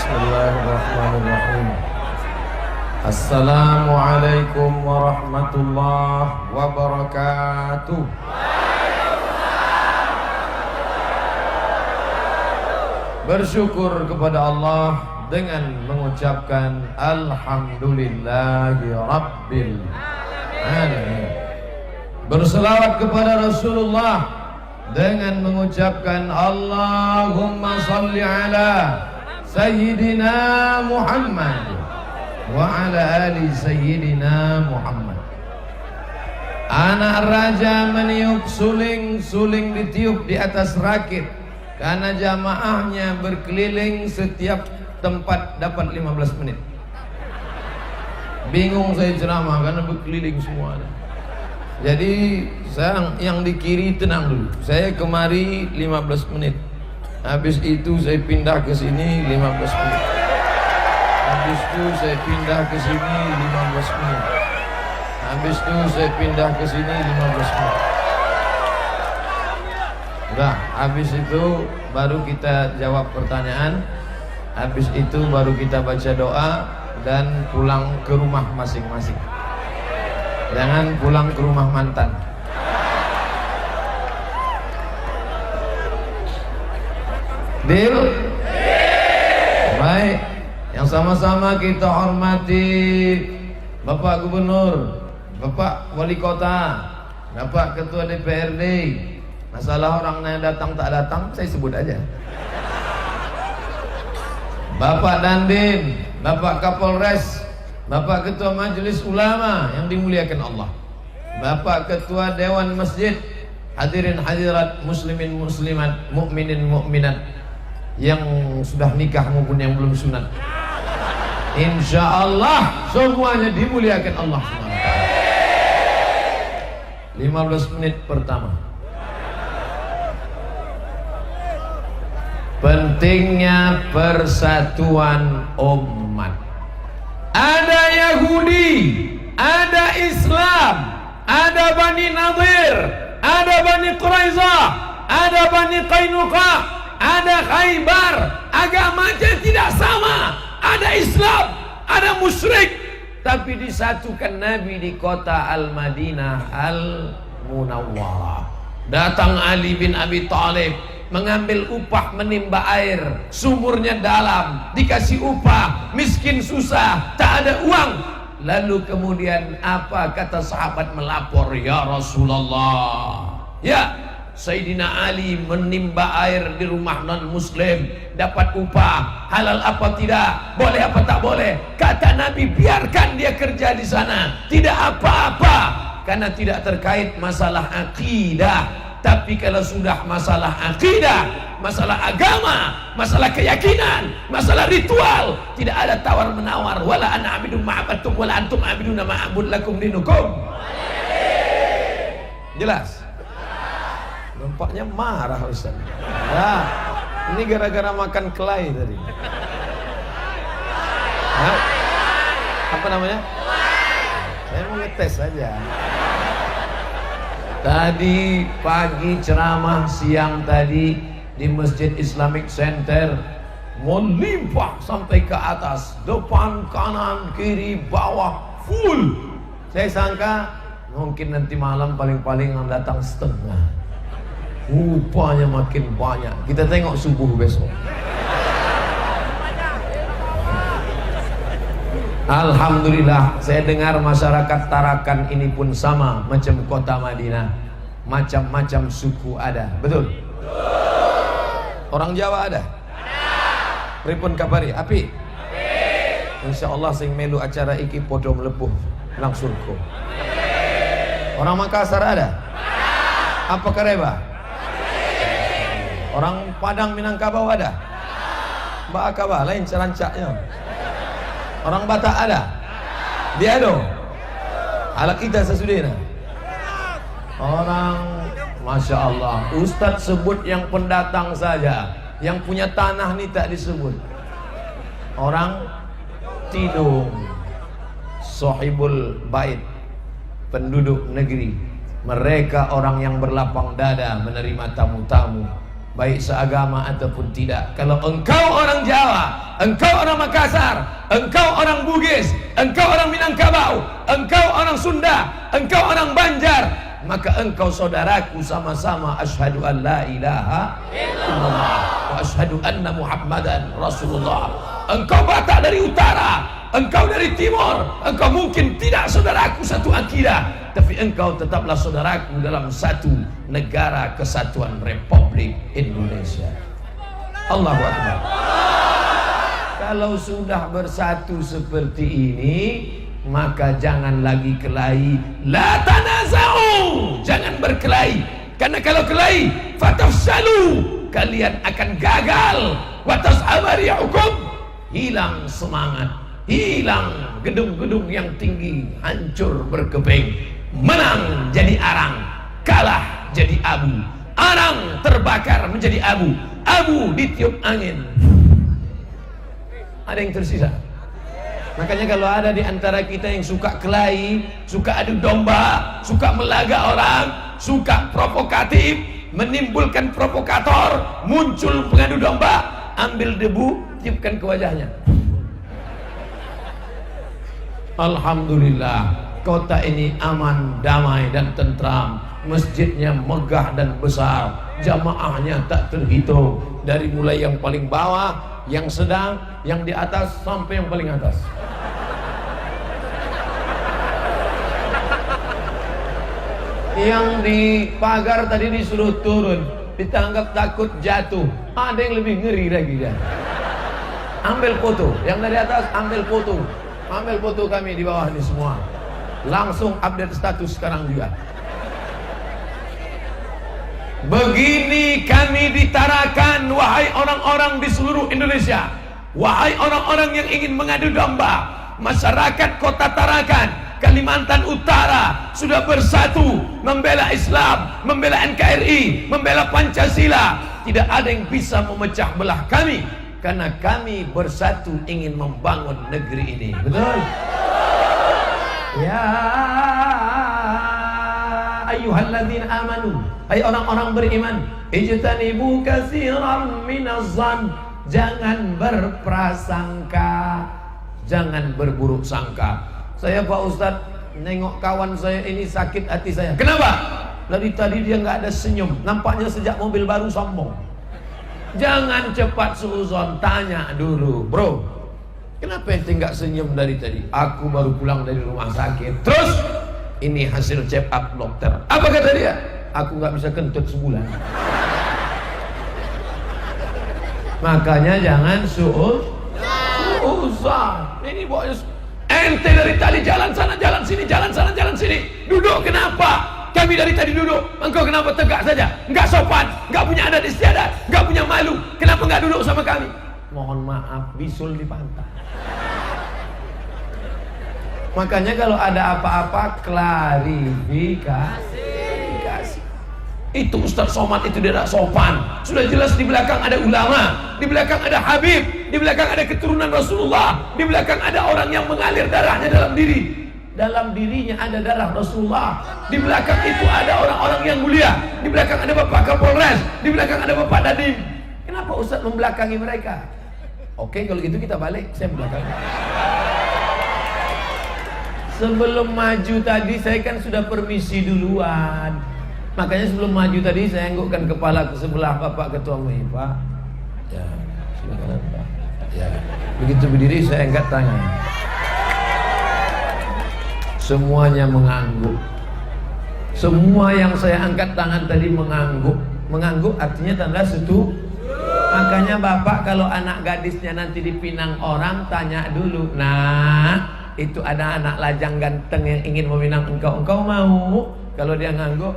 Bismillahirrahmanirrahim. Assalamualaikum warahmatullahi wabarakatuh. Bersyukur kepada Allah dengan mengucapkan Alhamdulillahi Rabbil Alamin. Berselawat kepada Rasulullah dengan mengucapkan Allahumma salli ala Sayyidina Muhammad wa ala ali Sayyidina Muhammad. Anak raja meniup suling, suling ditiup di atas rakit, karena jamaahnya berkeliling setiap tempat dapat 15 menit. Bingung saya ceramah karena berkeliling semuanya. Jadi saya yang di kiri tenang dulu. Saya kemari 15 menit. Habis itu saya pindah ke sini 15 menit. Habis itu saya pindah ke sini 15 menit. Habis itu saya pindah ke sini 15 menit. Udah, habis itu baru kita jawab pertanyaan. Habis itu baru kita baca doa dan pulang ke rumah masing-masing. Jangan pulang ke rumah mantan. Deal? Baik. Yang sama-sama kita hormati Bapak Gubernur, Bapak Wali Kota, Bapak Ketua DPRD. Masalah orang yang datang tak datang saya sebut aja. Bapak Dandim, Bapak Kapolres, Bapak Ketua Majelis Ulama yang dimuliakan Allah, Bapak Ketua Dewan Masjid, hadirin hadirat muslimin muslimat, mukminin mukminat yang sudah nikah maupun yang belum sunat. Insya Allah semuanya dimuliakan Allah SWT. 15 menit pertama. Pentingnya persatuan umat. Ada Yahudi, ada Islam, ada Bani Nadir, ada Bani Quraizah, ada Bani Qainuqa, ada Khaybar. Agamanya tidak sama. Ada Islam, ada musyrik, tapi disatukan Nabi di kota Al-Madinah Al-Munawwarah. Datang Ali bin Abi Thalib, mengambil upah menimba air, sumurnya dalam, dikasih upah, miskin susah, tak ada uang. Lalu kemudian apa kata sahabat melapor, ya Rasulullah, ya Sayyidina Ali menimba air di rumah non muslim, dapat upah, halal apa tidak, boleh apa tak boleh? Kata Nabi, biarkan dia kerja di sana, tidak apa-apa, karena tidak terkait masalah akidah. Tapi kalau sudah masalah akidah, masalah agama, masalah keyakinan, masalah ritual, tidak ada tawar menawar. Wala ana abidun ma'abattum wala antum abiduna ma'abud lakum dinukum. Jelas? Nampaknya marah Ustaz. Nah, ini gara-gara makan kelai tadi. Hah? Apa namanya? Saya mau ngetes saja. Tadi pagi ceramah, siang tadi di Masjid Islamic Center, melimpah sampai ke atas, depan, kanan, kiri, bawah, full. Saya sangka mungkin nanti malam paling-paling yang datang setengah. Rupanya makin banyak. Kita tengok subuh besok. Alhamdulillah, saya dengar masyarakat Tarakan ini pun sama macam kota Madinah. Macam-macam suku ada. Betul? Orang Jawa ada? Pripun kabari? Api? Insyaallah sing melu acara iki podo mlebuh nang surga. Orang Makassar ada? Apa kareba? Orang Padang Minangkabau ada? Mbak Akaba lain cerancaknya. Orang Batak ada? Dia ada? Alat kita sesudahnya. Orang, Masya Allah, Ustadz sebut yang pendatang saja, yang punya tanah ini tak disebut. Orang Tidung, Sohibul Bait, penduduk negeri. Mereka orang yang berlapang dada menerima tamu-tamu. baik seagama ataupun tidak. Kalau engkau orang Jawa, engkau orang Makassar, engkau orang Bugis, engkau orang Minangkabau, engkau orang Sunda, engkau orang Banjar, maka engkau saudaraku, sama-sama asyhadu an la ilaha illallah wa asyhadu anna Muhammadan Rasulullah. Engkau Batak dari utara, engkau dari timur, engkau mungkin tidak saudaraku satu akidah, tapi engkau tetaplah saudaraku dalam satu negara kesatuan Republik Indonesia. Allahu Akbar. Kalau sudah bersatu seperti ini, maka jangan lagi kelahi. La tanaza'u, jangan berkelahi. Karena kalau kelahi, fatafsalu, kalian akan gagal. Wa tas'abari hukum, hilang semangat, hilang gedung-gedung yang tinggi, hancur berkeping. Menang jadi arang, kalah jadi abu. Arang terbakar menjadi abu, abu ditiup angin. Ada yang tersisa? Makanya kalau ada di antara kita yang suka kelahi, suka adu domba, suka melaga orang, suka provokatif, menimbulkan provokator, muncul pengadu domba, ambil debu, tiupkan ke wajahnya. Alhamdulillah, kota ini aman, damai dan tentram. Masjidnya megah dan besar, jamaahnya tak terhitung, dari mulai yang paling bawah, yang sedang, yang di atas, sampai yang paling atas. Yang di pagar tadi disuruh turun, ditangkap takut jatuh. Ada yang lebih ngeri lagi kan? Ambil foto, yang dari atas ambil foto, ambil foto kami di bawah ini semua. Langsung update status sekarang juga. Begini kami ditarakan, wahai orang-orang di seluruh Indonesia, wahai orang-orang yang ingin mengadu domba. Masyarakat Kota Tarakan, Kalimantan Utara sudah bersatu membela Islam, membela NKRI, membela Pancasila. Tidak ada yang bisa memecah belah kami, karena kami bersatu ingin membangun negeri ini. Betul? Ya ayyuhalladzina amanu, hai orang-orang beriman, ijtanibu katsiran minaz-zan, jangan berprasangka, jangan berburuk sangka. Saya Pak Ustadz nengok kawan saya ini sakit hati saya. Kenapa? Dari tadi dia nggak ada senyum, nampaknya sejak mobil baru sombong. Jangan cepat suuzon, tanya dulu, bro, kenapa ente nggak senyum dari tadi? Aku baru pulang dari rumah sakit. Terus ini hasil check up dokter. Apa kata dia? Aku nggak bisa kentut sebulan. Makanya jangan suuzon. Ini bos, ente dari tadi jalan sana jalan sini, jalan sana jalan sini. Duduk kenapa? Kami dari tadi duduk. Engkau kenapa tegak saja? Enggak sopan, enggak punya adat istiadat, enggak punya malu. Kenapa enggak duduk sama kami? Mohon maaf, bisul di pantai. Makanya kalau ada apa-apa, klarifikasi. Itu Ustaz Somad itu tidak sopan. Sudah jelas di belakang ada ulama, di belakang ada Habib, di belakang ada keturunan Rasulullah, di belakang ada orang yang mengalir darahnya dalam diri. Dalam dirinya ada darah Rasulullah. Di belakang itu ada orang-orang yang mulia. Di belakang ada Bapak Kapolres, di belakang ada Bapak Dadim. Kenapa Ustaz membelakangi mereka? Oke, kalau gitu kita balik, saya belakangi. Sebelum maju tadi saya kan sudah permisi duluan. Makanya sebelum maju tadi saya anggukkan kepala ke sebelah Bapak Ketua MUI, Pak. Ya, silakan Pak. Ya, begitu berdiri saya angkat tangan. Semuanya mengangguk. Semua yang saya angkat tangan tadi mengangguk. Mengangguk artinya tanda setuju. Makanya Bapak kalau anak gadisnya nanti dipinang orang, tanya dulu, nah itu ada anak lajang ganteng yang ingin meminang engkau, engkau mau? Kalau dia ngangguk.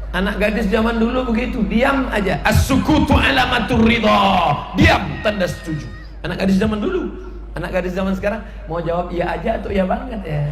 Anak gadis zaman dulu begitu, diam aja. As-sukutu alamatur ridha, diam tanda setuju. Anak gadis zaman dulu. Anak gadis zaman sekarang mau jawab iya aja atau iya banget ya.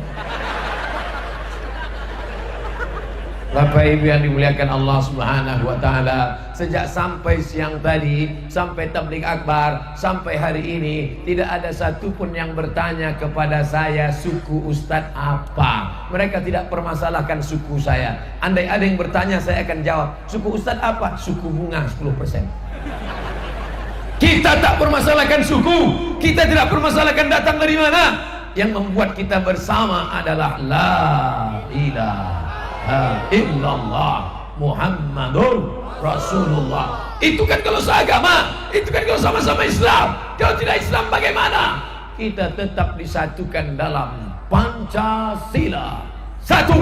Bapak Ibu yang dimuliakan Allah Subhanahu wa taala, sejak sampai siang tadi, sampai tabligh akbar, sampai hari ini tidak ada satupun yang bertanya kepada saya suku Ustadz apa. Mereka tidak permasalahkan suku saya. Andai ada yang bertanya, saya akan jawab, suku Ustadz apa? Suku bunga 10%. Kita tak permasalahkan suku, kita tidak permasalahkan datang dari mana. Yang membuat kita bersama adalah la ilaha illallah Muhammadur Rasulullah. Itu kan kalau seagama, itu kan kalau sama-sama Islam. Kalau tidak Islam bagaimana? Kita tetap disatukan dalam Pancasila. Satu,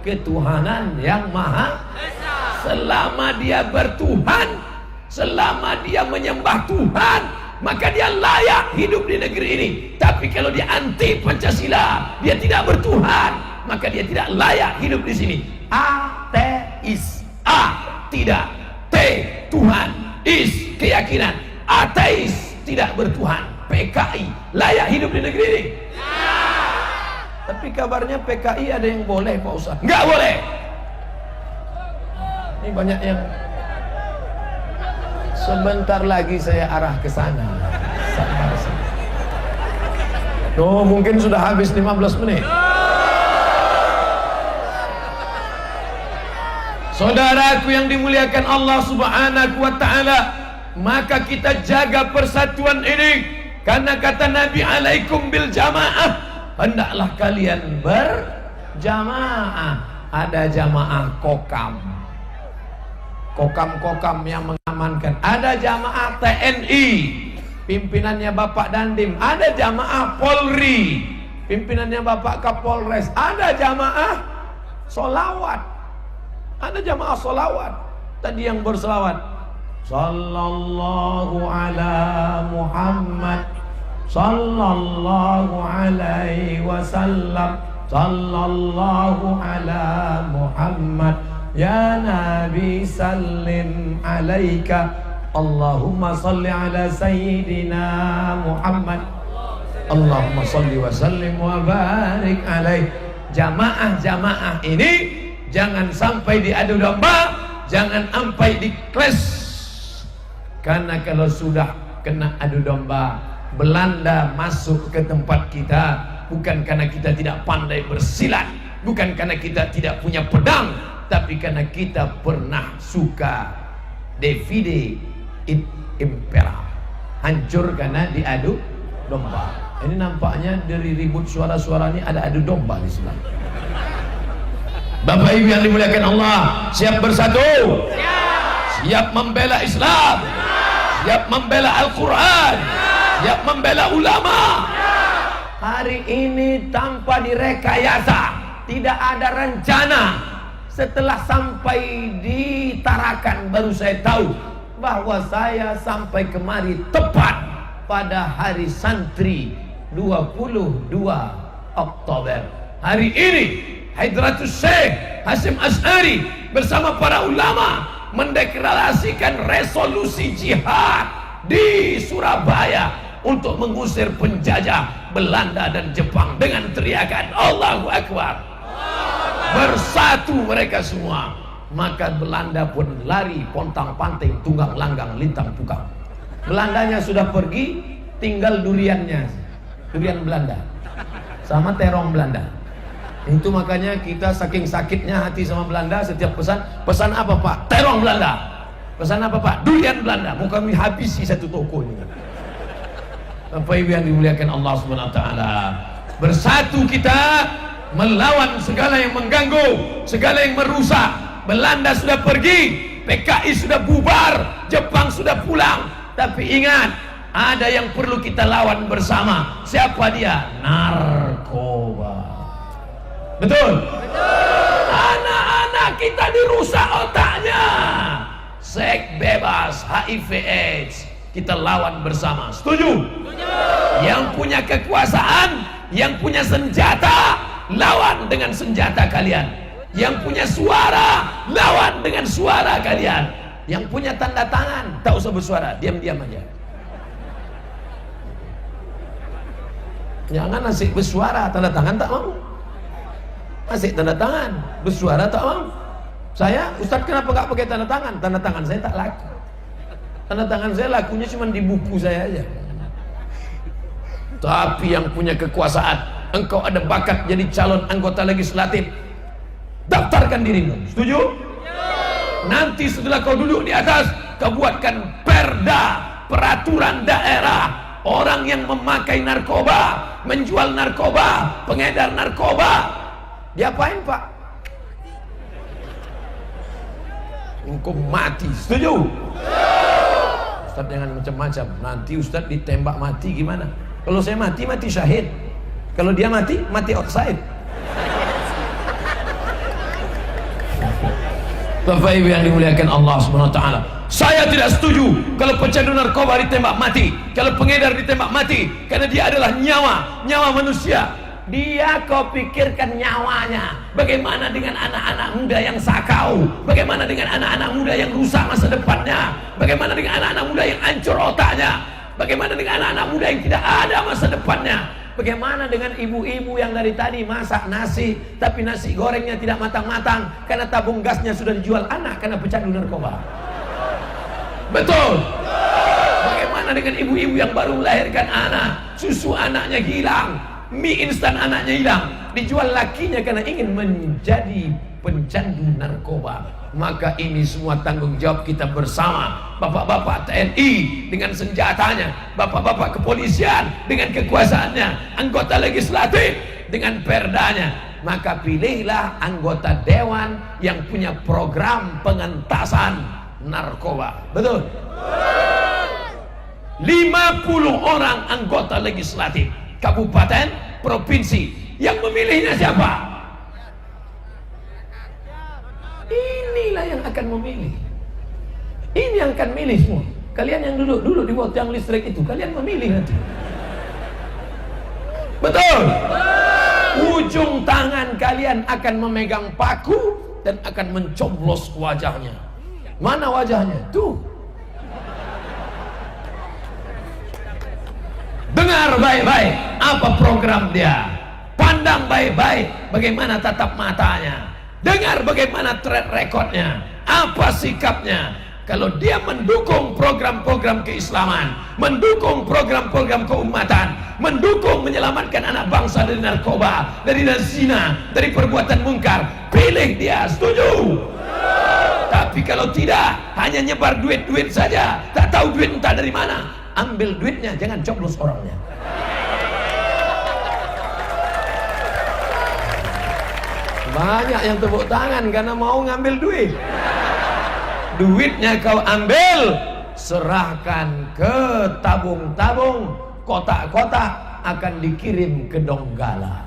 ketuhanan yang maha esa. Selama dia bertuhan, selama dia menyembah Tuhan, maka dia layak hidup di negeri ini. Tapi kalau dia anti Pancasila, dia tidak bertuhan, maka dia tidak layak hidup di sini. Ateis. A, tidak. T, Tuhan. Is, keyakinan. Ateis, tidak bertuhan. PKI, layak hidup di negeri ini? Ya. Tapi kabarnya PKI ada yang boleh Pak Ustaz. Enggak boleh. Ini banyak yang sebentar lagi saya arah ke sana. Oh, mungkin sudah habis 15 menit. Saudaraku yang dimuliakan Allah Subhanahu wa taala, maka kita jaga persatuan ini, karena kata Nabi alaikum bil jamaah, hendaklah kalian berjamaah. Ada jamaah kokam, kokam yang mengamankan. Ada jamaah TNI, pimpinannya Bapak Dandim. Ada jamaah Polri, pimpinannya Bapak Kapolres. Ada jamaah solawat. Ada jamaah solawat. Tadi yang berselawat, sallallahu ala Muhammad, sallallahu alaihi wasallam, sallallahu ala Muhammad, ya Nabi sallim alaika, Allahumma salli ala Sayyidina Muhammad, Allahumma salli wa sallim wa barik alaih. Jamaah-jamaah ini jangan sampai diadu domba, jangan sampai di-clash. Karena kalau sudah kena adu domba, Belanda masuk ke tempat kita bukan karena kita tidak pandai bersilat, bukan karena kita tidak punya pedang, tapi karena kita pernah suka divide et impera, hancur karena diadu domba. Ini nampaknya dari ribut suara-suara ini ada adu domba di sebelah. Bapak Ibu yang dimuliakan Allah, siap bersatu? Siap membela Islam? Siap membela Al-Quran? Siap membela ulama? Hari ini tanpa direkayasa, tidak ada rencana. Setelah sampai di Tarakan baru saya tahu bahwa saya sampai kemari tepat pada hari santri 22 Oktober. Hari ini Hadratus Syekh Hasyim Asy'ari bersama para ulama mendeklarasikan resolusi jihad di Surabaya untuk mengusir penjajah Belanda dan Jepang dengan teriakan Allahu Akbar. Bersatu mereka semua, maka Belanda pun lari pontang-panting, tunggang langgang, lintang pukang. Belandanya sudah pergi, tinggal duriannya, durian Belanda sama terong Belanda. Itu makanya kita saking sakitnya hati sama Belanda, setiap pesan apa Pak? Terong Belanda. Pesan apa Pak? Durian Belanda. Mau kami habisi satu toko ini. Bapak Ibu yang dimuliakan Allah Subhanahu wa taala, bersatu kita melawan segala yang mengganggu, segala yang merusak. Belanda sudah pergi, PKI sudah bubar, Jepang sudah pulang. Tapi ingat, ada yang perlu kita lawan bersama. Siapa dia? Narkoba. Betul? Betul. Anak-anak kita dirusak otaknya. Seks bebas, HIV AIDS, kita lawan bersama. Setuju? Setuju. Yang punya kekuasaan, yang punya senjata, lawan dengan senjata kalian. Yang punya suara, lawan dengan suara kalian. Yang punya tanda tangan, tak usah bersuara, diam-diam aja. Jangan asik bersuara, tanda tangan tak mau. Asik tanda tangan, bersuara tak mau. Saya, Ustadz kenapa nggak pakai tanda tangan? Tanda tangan saya tak laku. Tanda tangan saya lakunya cuma di buku saya aja. Tapi yang punya kekuasaan, engkau ada bakat jadi calon anggota legislatif, daftarkan dirimu. Setuju? Nanti setelah kau duduk di atas, kau buatkan perda, peraturan daerah. Orang yang memakai narkoba, menjual narkoba, pengedar narkoba, diapain Pak? Hukum mati. Setuju? Ustadz jangan macam-macam. Nanti Ustadz ditembak mati gimana? Kalau saya mati, mati syahid. Kalau dia mati, mati outside. Bapak Ibu yang dimuliakan Allah SWT, saya tidak setuju kalau pecandu narkoba ditembak mati, kalau pengedar ditembak mati, karena dia adalah nyawa manusia. Dia kau pikirkan nyawanya. Bagaimana dengan anak-anak muda yang sakau? Bagaimana dengan anak-anak muda yang rusak masa depannya? Bagaimana dengan anak-anak muda yang hancur otaknya? Bagaimana dengan anak-anak muda yang tidak ada masa depannya? Bagaimana dengan ibu-ibu yang dari tadi masak nasi, tapi nasi gorengnya tidak matang-matang karena tabung gasnya sudah dijual anak karena pecandu narkoba? Betul. Bagaimana dengan ibu-ibu yang baru melahirkan anak, susu anaknya hilang, mie instan anaknya hilang, dijual lakinya karena ingin menjadi pencandu narkoba? Maka ini semua tanggung jawab kita bersama. Bapak-bapak TNI dengan senjatanya, bapak-bapak kepolisian dengan kekuasaannya, anggota legislatif dengan perdanya. Maka pilihlah anggota dewan yang punya program pengentasan narkoba. Betul? 50 orang anggota legislatif kabupaten, provinsi. Yang memilihnya siapa? Inilah yang akan memilih. Ini yang akan milih semua. Kalian yang duduk di bawah tiang listrik itu, kalian memilih nanti. Betul? Ujung tangan kalian akan memegang paku dan akan mencoblos wajahnya. Mana wajahnya? Tuh. Dengar baik-baik apa program dia. Pandang baik-baik bagaimana tatap matanya. Dengar bagaimana track recordnya, apa sikapnya. Kalau dia mendukung program-program keislaman, mendukung program-program keumatan, mendukung menyelamatkan anak bangsa dari narkoba, dari zina, dari perbuatan mungkar, pilih dia. Setuju? Tapi kalau tidak, hanya nyebar duit-duit saja, tak tahu duit entah dari mana, ambil duitnya, jangan coblos orangnya. Banyak yang tepuk tangan karena mau ngambil duit. Duitnya kau ambil, serahkan ke tabung-tabung, kotak-kotak, akan dikirim ke Donggala.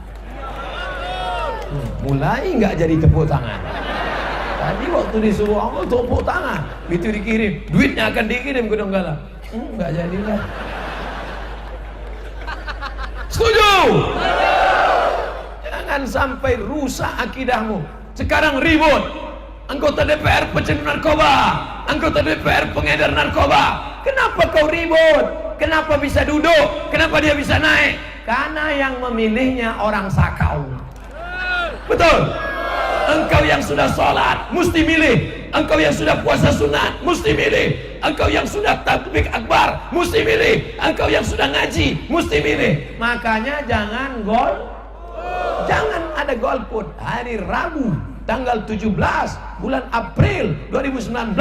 Mulai nggak jadi tepuk tangan. Tadi waktu disuruh Allah tepuk tangan, itu dikirim, duitnya akan dikirim ke Donggala. Nggak jadilah. Setuju? Jangan sampai rusak akidahmu. Sekarang ribut, anggota DPR pecandu narkoba, anggota DPR pengedar narkoba. Kenapa kau ribut? Kenapa bisa duduk? Kenapa dia bisa naik? Karena yang memilihnya orang sakau. Betul? Engkau yang sudah sholat mesti milih. Engkau yang sudah puasa sunat mesti milih. Engkau yang sudah takbir akbar mesti milih. Engkau yang sudah ngaji mesti milih. Makanya jangan jangan ada golput. Hari Rabu tanggal 17 bulan April 2019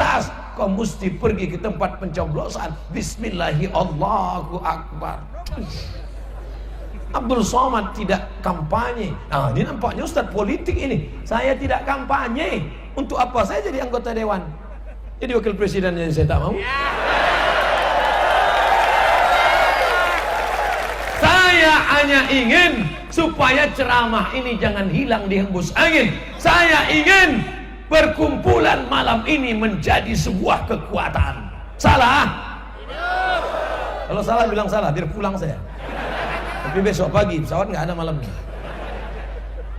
kau mesti pergi ke tempat pencoblosan. Bismillahirrahmanirrahim, Allahu Akbar. Abdul Somad tidak kampanye. Nah, ini nampaknya Ustadz politik ini. Saya tidak kampanye. Untuk apa saya jadi anggota dewan? Jadi wakil presiden yang saya tak mau. Saya hanya ingin supaya ceramah ini jangan hilang di hembus angin. Saya ingin perkumpulan malam ini menjadi sebuah kekuatan. Salah? Kalau salah bilang salah, biar pulang saya. Tapi besok pagi pesawat nggak ada malamnya.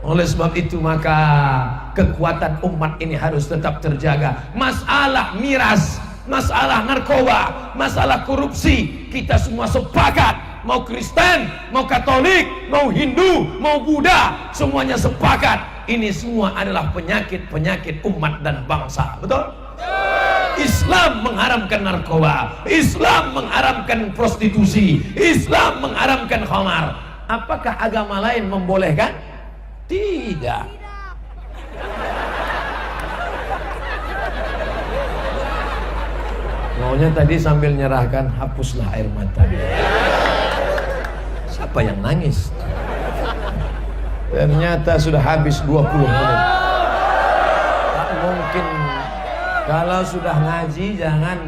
Oleh sebab itu maka kekuatan umat ini harus tetap terjaga. Masalah miras, masalah narkoba, masalah korupsi, kita semua sepakat. Mau Kristen, mau Katolik, mau Hindu, mau Buddha, semuanya sepakat. ini semua adalah penyakit-penyakit umat dan bangsa. Betul? Islam mengharamkan narkoba, Islam mengharamkan prostitusi, Islam mengharamkan khamar. Apakah agama lain membolehkan? Tidak. Maunya tadi sambil nyerahkan, hapuslah air mata. Siapa yang nangis? Ternyata sudah habis 20 menit. Tak mungkin. Kalau sudah ngaji jangan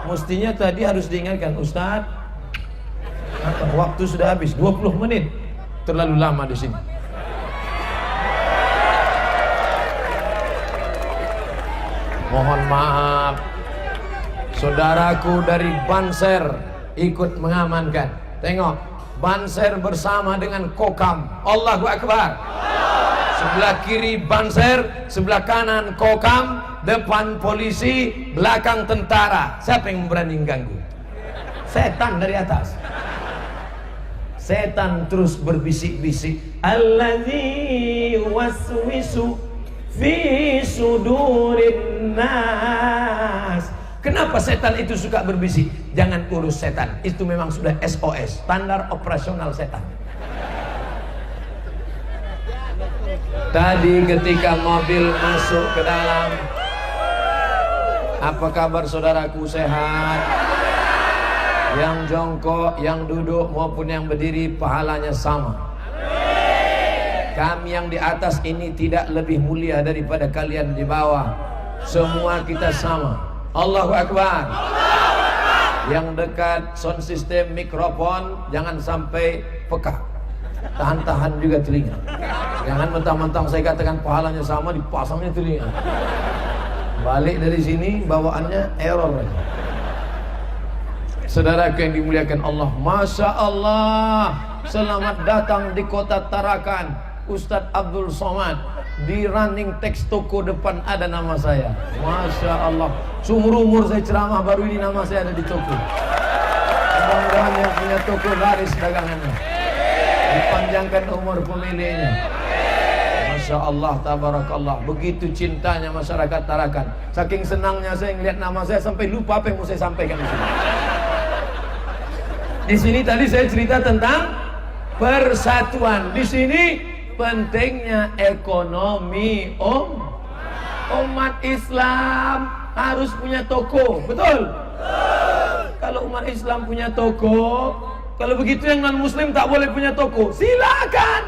mestinya tadi harus diingatkan, Ustaz, waktu sudah habis 20 menit. Terlalu lama di sini. Mohon maaf. Saudaraku dari Banser ikut mengamankan. Tengok, Banser bersama dengan Kokam. Allahu Akbar. Sebelah kiri Banser, sebelah kanan Kokam, depan polisi, belakang tentara. Siapa yang berani ganggu? Setan dari atas. Setan terus berbisik-bisik, allazi waswisu fi sudurin nas. Kenapa setan itu suka berbisik? Jangan urus setan. Itu memang sudah SOS, standar operasional setan. Tadi ketika mobil masuk ke dalam, apa kabar saudaraku, sehat? Yang jongkok, yang duduk maupun yang berdiri, pahalanya sama. Kami yang di atas ini tidak lebih mulia daripada kalian di bawah. Semua kita sama. Allahu Akbar. Yang dekat sound system, mikrofon, jangan sampai peka. Tahan-tahan juga telinga. Jangan mentang-mentang saya katakan pahalanya sama, dipasangnya telinga. Balik dari sini bawaannya error. Saudaraku yang dimuliakan Allah, Masya Allah, selamat datang di kota Tarakan, Ustadz Abdul Somad. Di running text toko depan ada nama saya. Masya Allah, seumur umur saya ceramah, baru ini nama saya ada di toko. Mudah-mudahan yang punya toko laris dagangannya, dipanjangkan umur pemiliknya. Masya Allah, tabarakallah. Begitu cintanya masyarakat Tarakan. Saking senangnya saya ngeliat nama saya sampai lupa apa yang mau saya sampaikan di sini. Di sini tadi saya cerita tentang persatuan. Di sini pentingnya ekonomi. Umat Islam harus punya toko. Betul? Kalau umat Islam punya toko, kalau begitu yang non muslim tak boleh punya toko, silakan.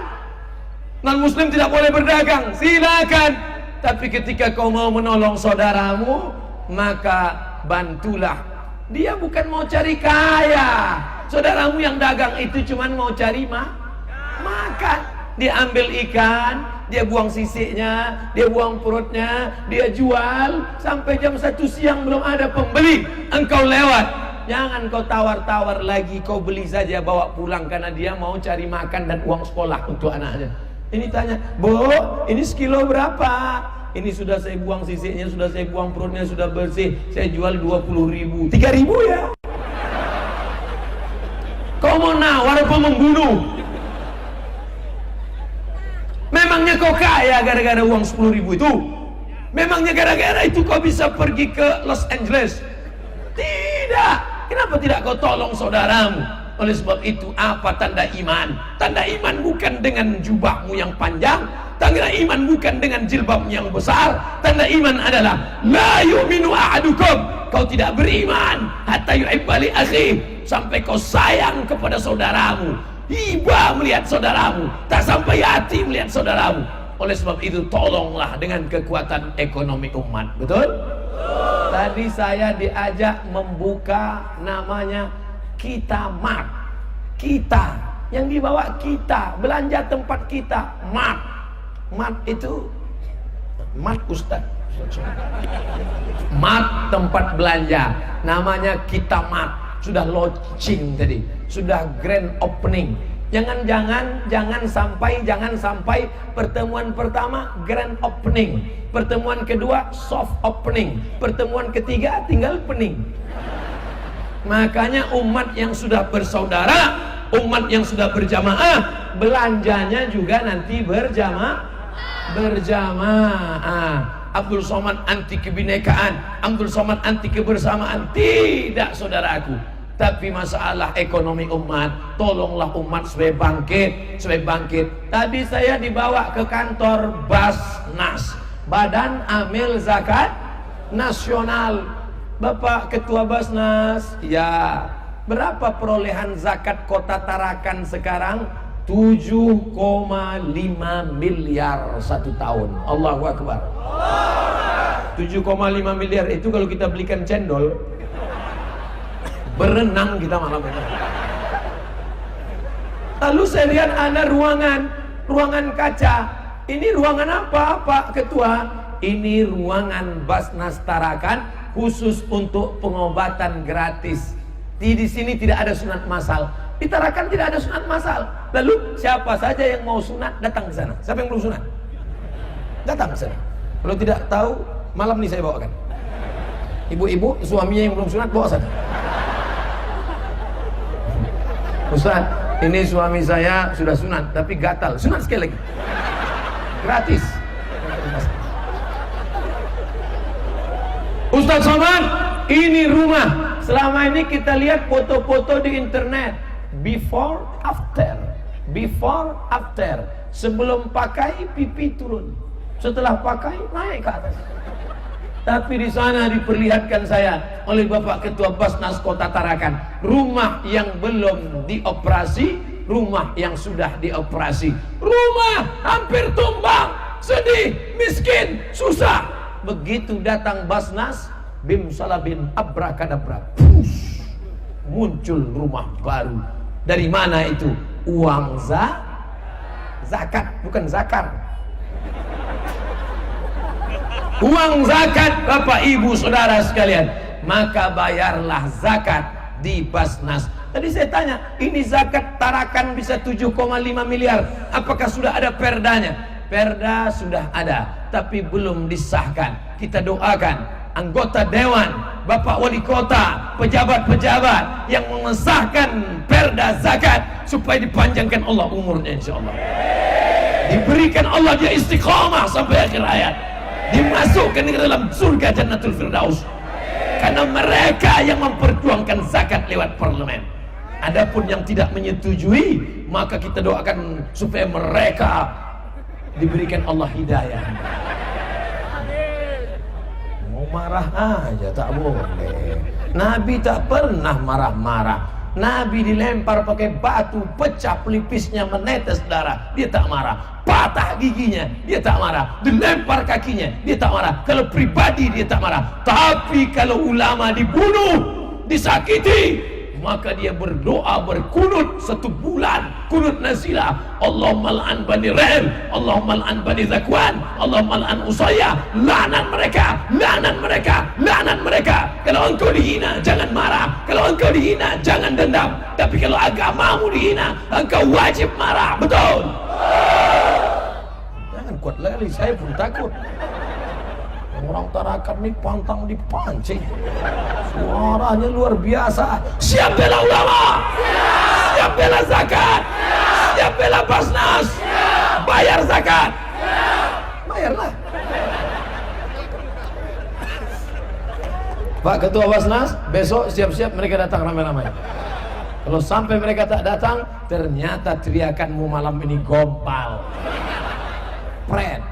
Non muslim tidak boleh berdagang, silakan. Tapi ketika kau mau menolong saudaramu, maka bantulah. Dia bukan mau cari kaya. Saudaramu yang dagang itu cuma mau cari makan. Dia ambil ikan, dia buang sisiknya, dia buang perutnya, dia jual sampai jam 1 siang belum ada pembeli. Engkau lewat, jangan kau tawar-tawar lagi, kau beli saja bawa pulang karena dia mau cari makan dan uang sekolah untuk anaknya. Ini tanya, Bu, ini sekilo berapa? Ini sudah saya buang sisiknya, sudah saya buang perutnya, sudah bersih, saya jual 20.000. 3.000 ya? Kau mau nawar apa membunuh? Memangnya kau kaya gara-gara uang 10.000 itu? Memangnya gara-gara itu kau bisa pergi ke Los Angeles? Tidak. Kenapa tidak kau tolong saudaramu? Oleh sebab itu, apa tanda iman? Tanda iman bukan dengan jubahmu yang panjang, tanda iman bukan dengan jilbabmu yang besar. Tanda iman adalah la yu'minu ahadukum. Kau tidak beriman hatta yuhibba li akhi, sampai kau sayang kepada saudaramu, iba melihat saudaramu, tak sampai hati melihat saudaramu. Oleh sebab itu, tolonglah dengan kekuatan ekonomi umat. Betul? Tadi saya diajak membuka namanya Kita Mart. Kita, yang dibawa kita, belanja tempat kita, Mart. Mart itu Mart Ustaz. Mart tempat belanja, namanya Kita Mart. Sudah launching tadi, sudah grand opening. Jangan sampai pertemuan pertama grand opening, pertemuan kedua soft opening, pertemuan ketiga tinggal pening. Makanya umat yang sudah bersaudara Umat yang sudah berjamaah, belanjanya juga nanti berjamaah. Abdul Somad anti kebinekaan, Abdul Somad anti kebersamaan. Tidak, saudaraku. Tapi masalah ekonomi umat, tolonglah umat supaya bangkit, supaya bangkit. Tadi saya dibawa ke kantor Basnas, Badan Amil Zakat Nasional. Bapak Ketua Basnas, ya, berapa perolehan zakat Kota Tarakan sekarang? 7,5 miliar satu tahun. Allahu Akbar. 7,5 miliar itu kalau kita belikan cendol, berenang kita malam itu. Lalu saya lihat ada ruangan kaca. Ini ruangan apa, Pak Ketua? Ini ruangan Basnas Tarakan khusus untuk pengobatan gratis. Di sini tidak ada sunat masal. Di Tarakan tidak ada sunat masal. Lalu siapa saja yang mau sunat datang ke sana. Siapa yang belum sunat? Datang ke sana. Kalau tidak tahu, malam ini saya bawakan. Ibu-ibu suaminya yang belum sunat bawa sana. Ustaz, ini suami saya sudah sunat tapi gatal. Sunat sekali lagi. Gratis. Ustaz Somad, ini rumah. Selama ini kita lihat foto-foto di internet. Before, after. Before, after. Sebelum pakai, pipi turun. Setelah pakai, naik ke atas. Tapi di sana diperlihatkan saya oleh Bapak Ketua Basnas Kota Tarakan, rumah yang belum dioperasi, rumah yang sudah dioperasi. Rumah hampir tumbang, sedih, miskin, susah. Begitu datang Basnas, bim salabin abrakadabra, push, muncul rumah baru. Dari mana itu? Uang zakat, bukan zakar. Uang zakat, Bapak Ibu Saudara sekalian. Maka bayarlah zakat di Basnas. Tadi saya tanya, ini zakat Tarakan bisa 7,5 miliar. Apakah sudah ada perdanya? Perda sudah ada, tapi belum disahkan. Kita doakan anggota dewan, Bapak Wali Kota, pejabat-pejabat yang mengesahkan perda zakat supaya dipanjangkan Allah umurnya, insyaallah. Diberikan Allah dia istiqamah sampai akhir hayat. Dimasukkan ke dalam surga Jannatul Firdaus. Karena mereka yang memperjuangkan zakat lewat parlemen. Adapun yang tidak menyetujui, maka kita doakan supaya mereka diberikan Allah hidayah. Mau marah aja tak boleh. Nabi tak pernah marah-marah. Nabi dilempar pakai batu, pecah pelipisnya, menetes darah, dia tak marah. Patah giginya, dia tak marah. Dilempar kakinya, dia tak marah. Kalau pribadi dia tak marah. Tapi kalau ulama dibunuh, disakiti, maka dia berdoa, berkunut 1 bulan, kunut nasilah. Allahumma la'an bani Ra'im, Allahumma la'an bani Zakwan, Allahumma la'an Usayya. Laknat mereka, laknat mereka, laknat mereka. Kalau engkau dihina, jangan marah. Kalau engkau dihina, jangan dendam. Tapi kalau agamamu dihina, engkau wajib marah. Betul? Jangan kuat lagi, saya pun takut. Orang Tarakan ini pantang dipancing. Suaranya luar biasa. Siap bela ulama, siap bela zakat, siap bela Basnas, bayar zakat, bayarlah. Pak Ketua Basnas, besok siap-siap mereka datang ramai-ramai. Kalau sampai mereka tak datang, ternyata teriakanmu malam ini gompal, pret.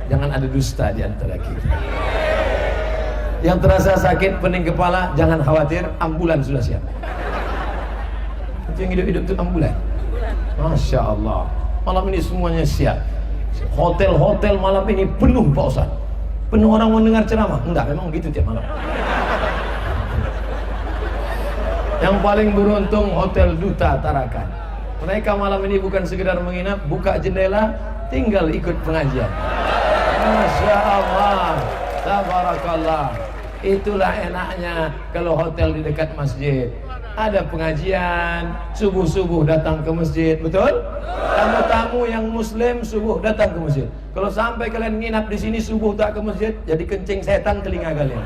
Jangan ada dusta di antara kita. Yang terasa sakit, pening kepala, jangan khawatir, ambulan sudah siap. Itu yang hidup-hidup itu ambulan. Masya Allah. Malam ini semuanya siap. Hotel-hotel malam ini penuh Pak Ustaz. Penuh orang mendengar ceramah. Enggak, memang gitu tiap malam. Yang paling beruntung Hotel Duta Tarakan. Mereka malam ini bukan sekedar menginap, buka jendela, tinggal ikut pengajian. Masya Allah, tabarakallah. Itulah enaknya kalau hotel di dekat masjid. Ada pengajian, subuh-subuh datang ke masjid, betul? Tamu-tamu yang muslim subuh datang ke masjid. Kalau sampai kalian nginap di sini subuh tak ke masjid, jadi kencing setan telinga kalian.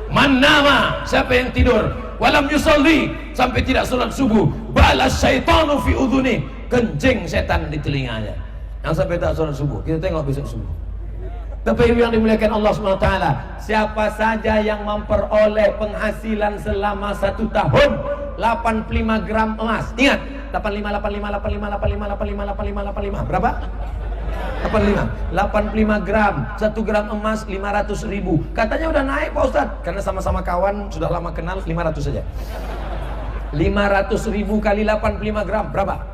Man nama, siapa yang tidur? walam yusalli, sampai tidak sholat subuh, balas syaitanu fi udhuni, kencing setan di telinganya. Yang sampai tak sholat subuh, kita tengok besok subuh. Tapi yang dimuliakan Allah SWT, siapa saja yang memperoleh penghasilan selama 1 tahun 85 gram emas, ingat 85 berapa? 85 gram, 1 gram emas 500.000. Katanya udah naik Pak Ustadz, karena sama-sama kawan, sudah lama kenal. 500 saja. 500.000 kali 85 gram berapa?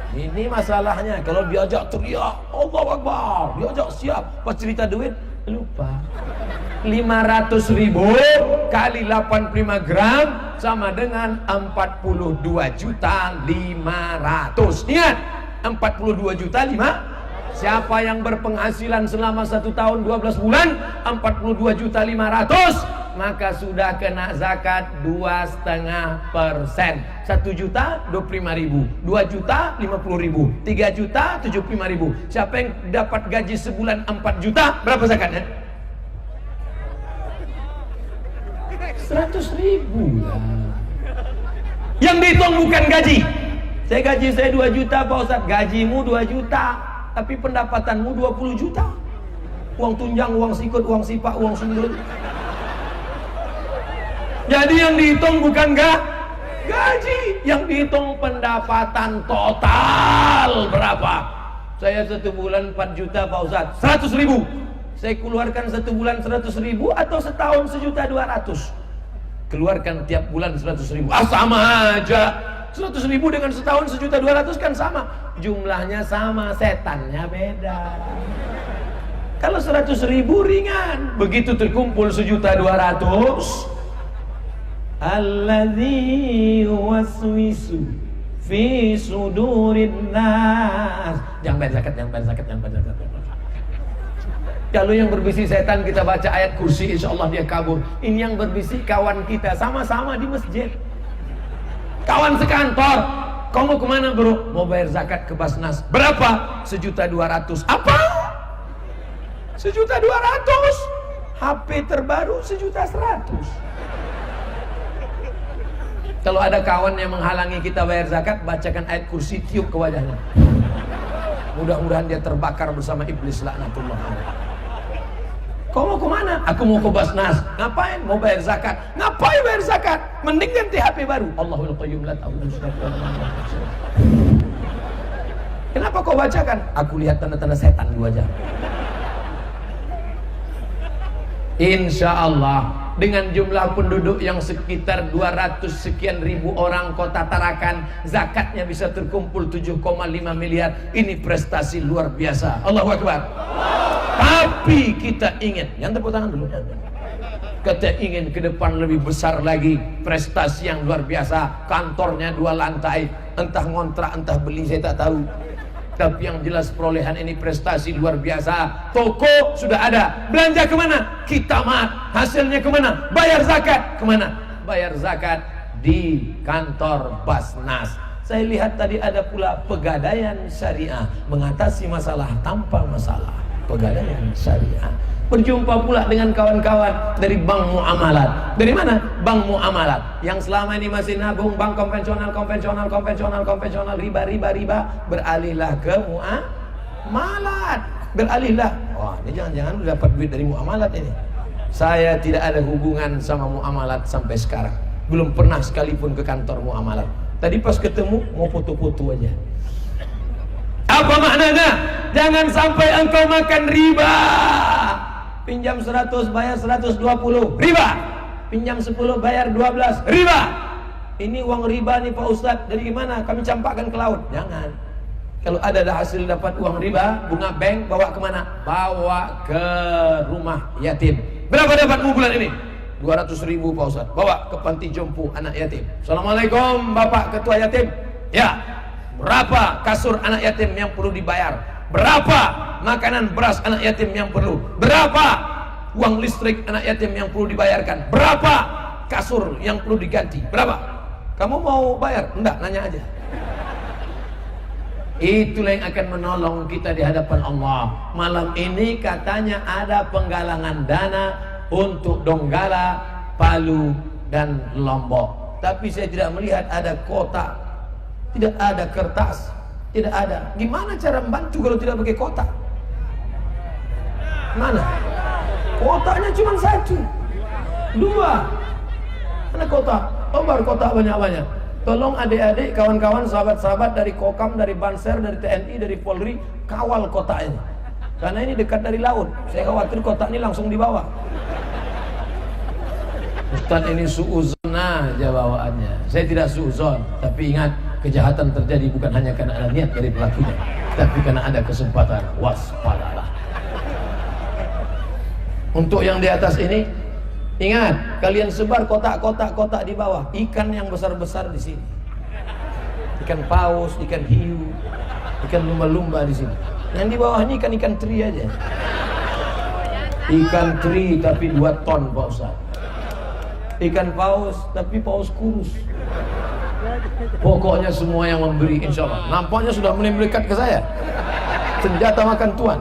Ini masalahnya, kalau diajak teriak Allahu Akbar, diajak siap, pas cerita duit lupa. 500.000 kali 85 gram sama dengan 42.500.000. Ingat, 42 juta 5. Siapa yang berpenghasilan selama 1 tahun 12 bulan 42.500.000, maka sudah kena zakat 2,5%. 1 juta 25.000, 2 juta 50.000, 3 juta 75.000. Siapa yang dapat gaji sebulan 4 juta, berapa zakatnya? 100.000 lah. Yang dihitung bukan gaji. Gaji saya 2 juta Pak Ustadz, gajimu 2 juta, tapi pendapatanmu 20 juta. Uang tunjang, uang sikut, uang sipak, uang sundul. Jadi yang dihitung bukan gaji, yang dihitung pendapatan total berapa. Saya 1 bulan 4 juta Pak Ustadz, 100.000. Saya keluarkan 1 bulan 100.000 atau setahun 1.200.000. Keluarkan tiap bulan 100.000. Sama aja. 100.000 dengan setahun 1.200.000 kan sama. Jumlahnya sama, setannya beda. Kalau 100.000 ringan, begitu terkumpul 1.200.000, alladzi yuwaswisu fi sudurin nas. Jangan bayar zakat, jangan bayar zakat, jangan bayar zakat. Kalau yang berbisik setan, kita baca ayat kursi, insya Allah dia kabur. Ini yang berbisik kawan kita, sama-sama di masjid, kawan sekantor. Kau mau kemana bro? Mau bayar zakat ke Basnas. Berapa? 1.200.000. Apa? 1.200.000. HP terbaru 1.100.000. Kalau ada kawan yang menghalangi kita bayar zakat, bacakan ayat kursi, tiup ke wajahnya. Mudah-mudahan dia terbakar bersama iblis laknatullah. Kau mau kemana? Aku mau ke Basnas. Ngapain? Mau bayar zakat. Ngapain bayar zakat? Mending ganti HP baru. Allahul Qayyum la ta'khudhuhu sinatun wa la nawm. Kenapa kau bacakan? Aku lihat tanda-tanda setan di wajah. Insya Allah dengan jumlah penduduk yang sekitar 200 sekian ribu orang Kota Tarakan, zakatnya bisa terkumpul 7,5 miliar. Ini prestasi luar biasa. Allahu Akbar. Tapi kita ingin, yang tepuk tangan dulu, kita ingin ke depan lebih besar lagi, prestasi yang luar biasa. Kantornya 2 lantai, entah ngontrak entah beli saya tak tahu. Tapi yang jelas perolehan ini prestasi luar biasa. Toko sudah ada, belanja kemana? Kitamat. Hasilnya kemana? Bayar zakat. Kemana? Bayar zakat di kantor Basnas. Saya lihat tadi ada pula pegadaian syariah, mengatasi masalah tanpa masalah. Pegadaian syariah. Berjumpa pula dengan kawan-kawan dari Bank Muamalat. Dari mana? Bank Muamalat. Yang selama ini masih nabung bank konvensional, riba. Beralihlah ke muamalat. Beralihlah. Wah, ini jangan-jangan udah dapat duit dari muamalat ini. Saya tidak ada hubungan sama muamalat sampai sekarang. Belum pernah sekalipun ke kantor muamalat. Tadi pas ketemu mau foto-foto aja. Apa maknanya? Jangan sampai engkau makan riba. Pinjam 100 bayar 120, riba. Pinjam 10 bayar 12, riba. Ini uang riba nih Pak Ustadz, dari mana? Kami campakkan ke laut. Jangan. Kalau ada hasil dapat uang riba, bunga bank, bawa kemana? Bawa ke rumah yatim. Berapa dapatmu bulan ini? 200.000 Pak Ustadz. Bawa ke panti jompo anak yatim. Assalamualaikum Bapak Ketua Yatim. Ya. Berapa kasur anak yatim yang perlu dibayar? Berapa makanan beras anak yatim yang perlu? Berapa uang listrik anak yatim yang perlu dibayarkan? Berapa kasur yang perlu diganti? Berapa? Kamu mau bayar? Enggak, nanya aja. Itulah yang akan menolong kita di hadapan Allah. Malam ini katanya ada penggalangan dana untuk Donggala, Palu, dan Lombok. Tapi saya tidak melihat ada kotak, tidak ada kertas, tidak ada. Gimana cara membantu kalau tidak pakai kotak? Mana? Kotaknya cuma satu, dua. Mana kotak? Obar kotak banyak-banyak. Tolong adik-adik, kawan-kawan, sahabat-sahabat dari Kokam, dari Banser, dari TNI, dari Polri, kawal kotak ini. Karena ini dekat dari laut. Saya khawatir kotak ini langsung dibawa. Ustaz ini suuzon aja bawaannya. Saya tidak suuzon, tapi ingat, kejahatan terjadi bukan hanya karena ada niat dari pelakunya, tapi karena ada kesempatan. Waspadalah. Untuk yang di atas ini, ingat, kalian sebar kotak-kotak di bawah. Ikan yang besar-besar di sini. Ikan paus, ikan hiu, ikan lumba-lumba di sini. Yang di bawah ini ikan-ikan teri aja. Ikan teri tapi 2 ton Pak Ustaz. Ikan paus tapi paus kurus. Pokoknya semua yang memberi, insya Allah. Nampaknya sudah mulai mendekat ke saya. Senjata makan tuan.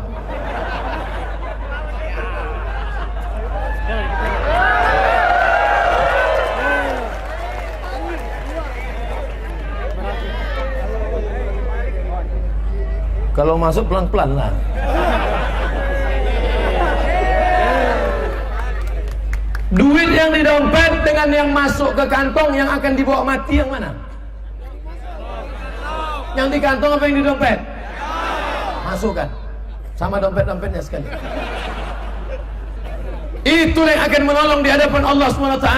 Kalau masuk pelan-pelan lah. Duit yang di dompet dengan yang masuk ke kantong, yang akan dibawa mati yang mana? Yang di kantong apa yang di dompet? Masukkan. Sama dompet-dompetnya sekali. Itulah yang akan menolong di hadapan Allah SWT.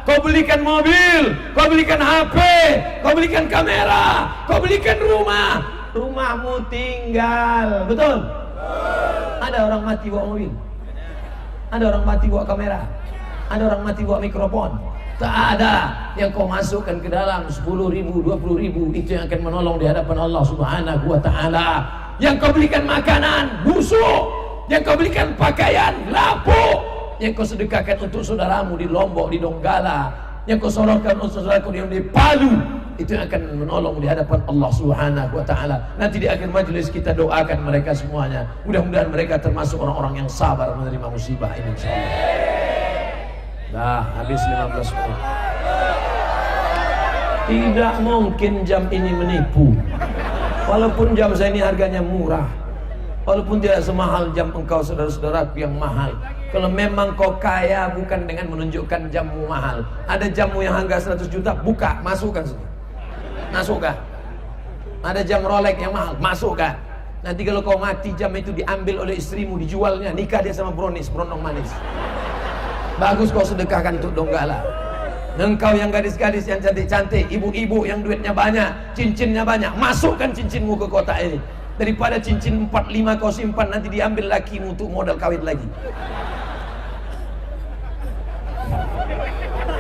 Kau belikan mobil, kau belikan HP, kau belikan kamera, kau belikan rumah. Rumahmu tinggal, betul? Ada orang mati bawa mobil, ada orang mati bawa kamera, ada orang mati bawa mikrofon. Tak ada. Yang kau masukkan ke dalam 10.000, 20.000, itu yang akan menolong di hadapan Allah Subhanahu wa Ta'ala. Yang kau belikan makanan busuk, yang kau belikan pakaian lapuk, yang kau sedekahkan untuk saudaramu di Lombok, di Donggala, yang kau soronkan untuk saudaraku di Palu, itu yang akan menolong di hadapan Allah Subhanahu wa Ta'ala. Nanti di akhir majelis kita doakan mereka semuanya. Mudah-mudahan mereka termasuk orang-orang yang sabar menerima musibah ini, insyaallah. Dah habis 15 menit. Tidak mungkin jam ini menipu. Walaupun jam saya ini harganya murah, walaupun tidak semahal jam engkau saudara-saudaraku yang mahal. Kalau memang kau kaya bukan dengan menunjukkan jammu mahal. Ada jammu yang harga 100 juta, buka, masukkan semua. Masukkan. Ada jam Rolex yang mahal, masukkan. Nanti kalau kau mati, jam itu diambil oleh istrimu, dijualnya, nikah dia sama brondong manis. Bagus kau sedekahkan untuk Donggala. Engkau yang gadis-gadis yang cantik-cantik, ibu-ibu yang duitnya banyak, cincinnya banyak, masukkan cincinmu ke kotak ini. Daripada cincin 4-5 kau simpan, nanti diambil lakimu untuk modal kawin lagi.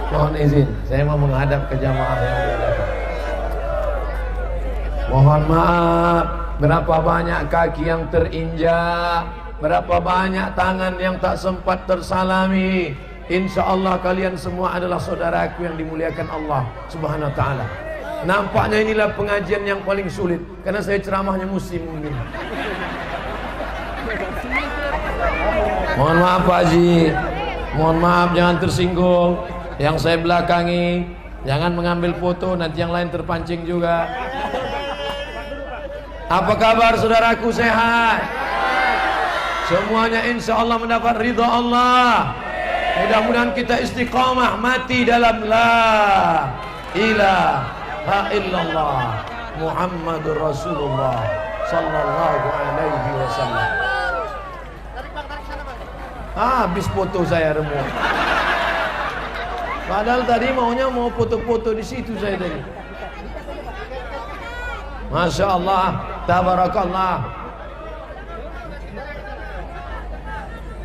Mohon izin, saya mau menghadap ke jamaah yang berada. Mohon maaf, berapa banyak kaki yang terinjak, berapa banyak tangan yang tak sempat tersalami. Insya Allah kalian semua adalah saudaraku yang dimuliakan Allah Subhanahu wa Ta'ala. Nampaknya inilah pengajian yang paling sulit, karena saya ceramahnya musim mungkin. Mohon maaf Pak Haji, mohon maaf, jangan tersinggung. Yang saya belakangi, jangan mengambil foto, nanti yang lain terpancing juga. Apa kabar saudaraku, sehat? Semuanya insya Allah mendapat ridha Allah. Mudah-mudahan kita istiqamah mati dalam la ilaha illallah Muhammadur Rasulullah sallallahu alaihi wasallam. Habis foto saya remuk. Padahal tadi mau foto-foto di situ saya tadi. Masya Allah, tabarakallah.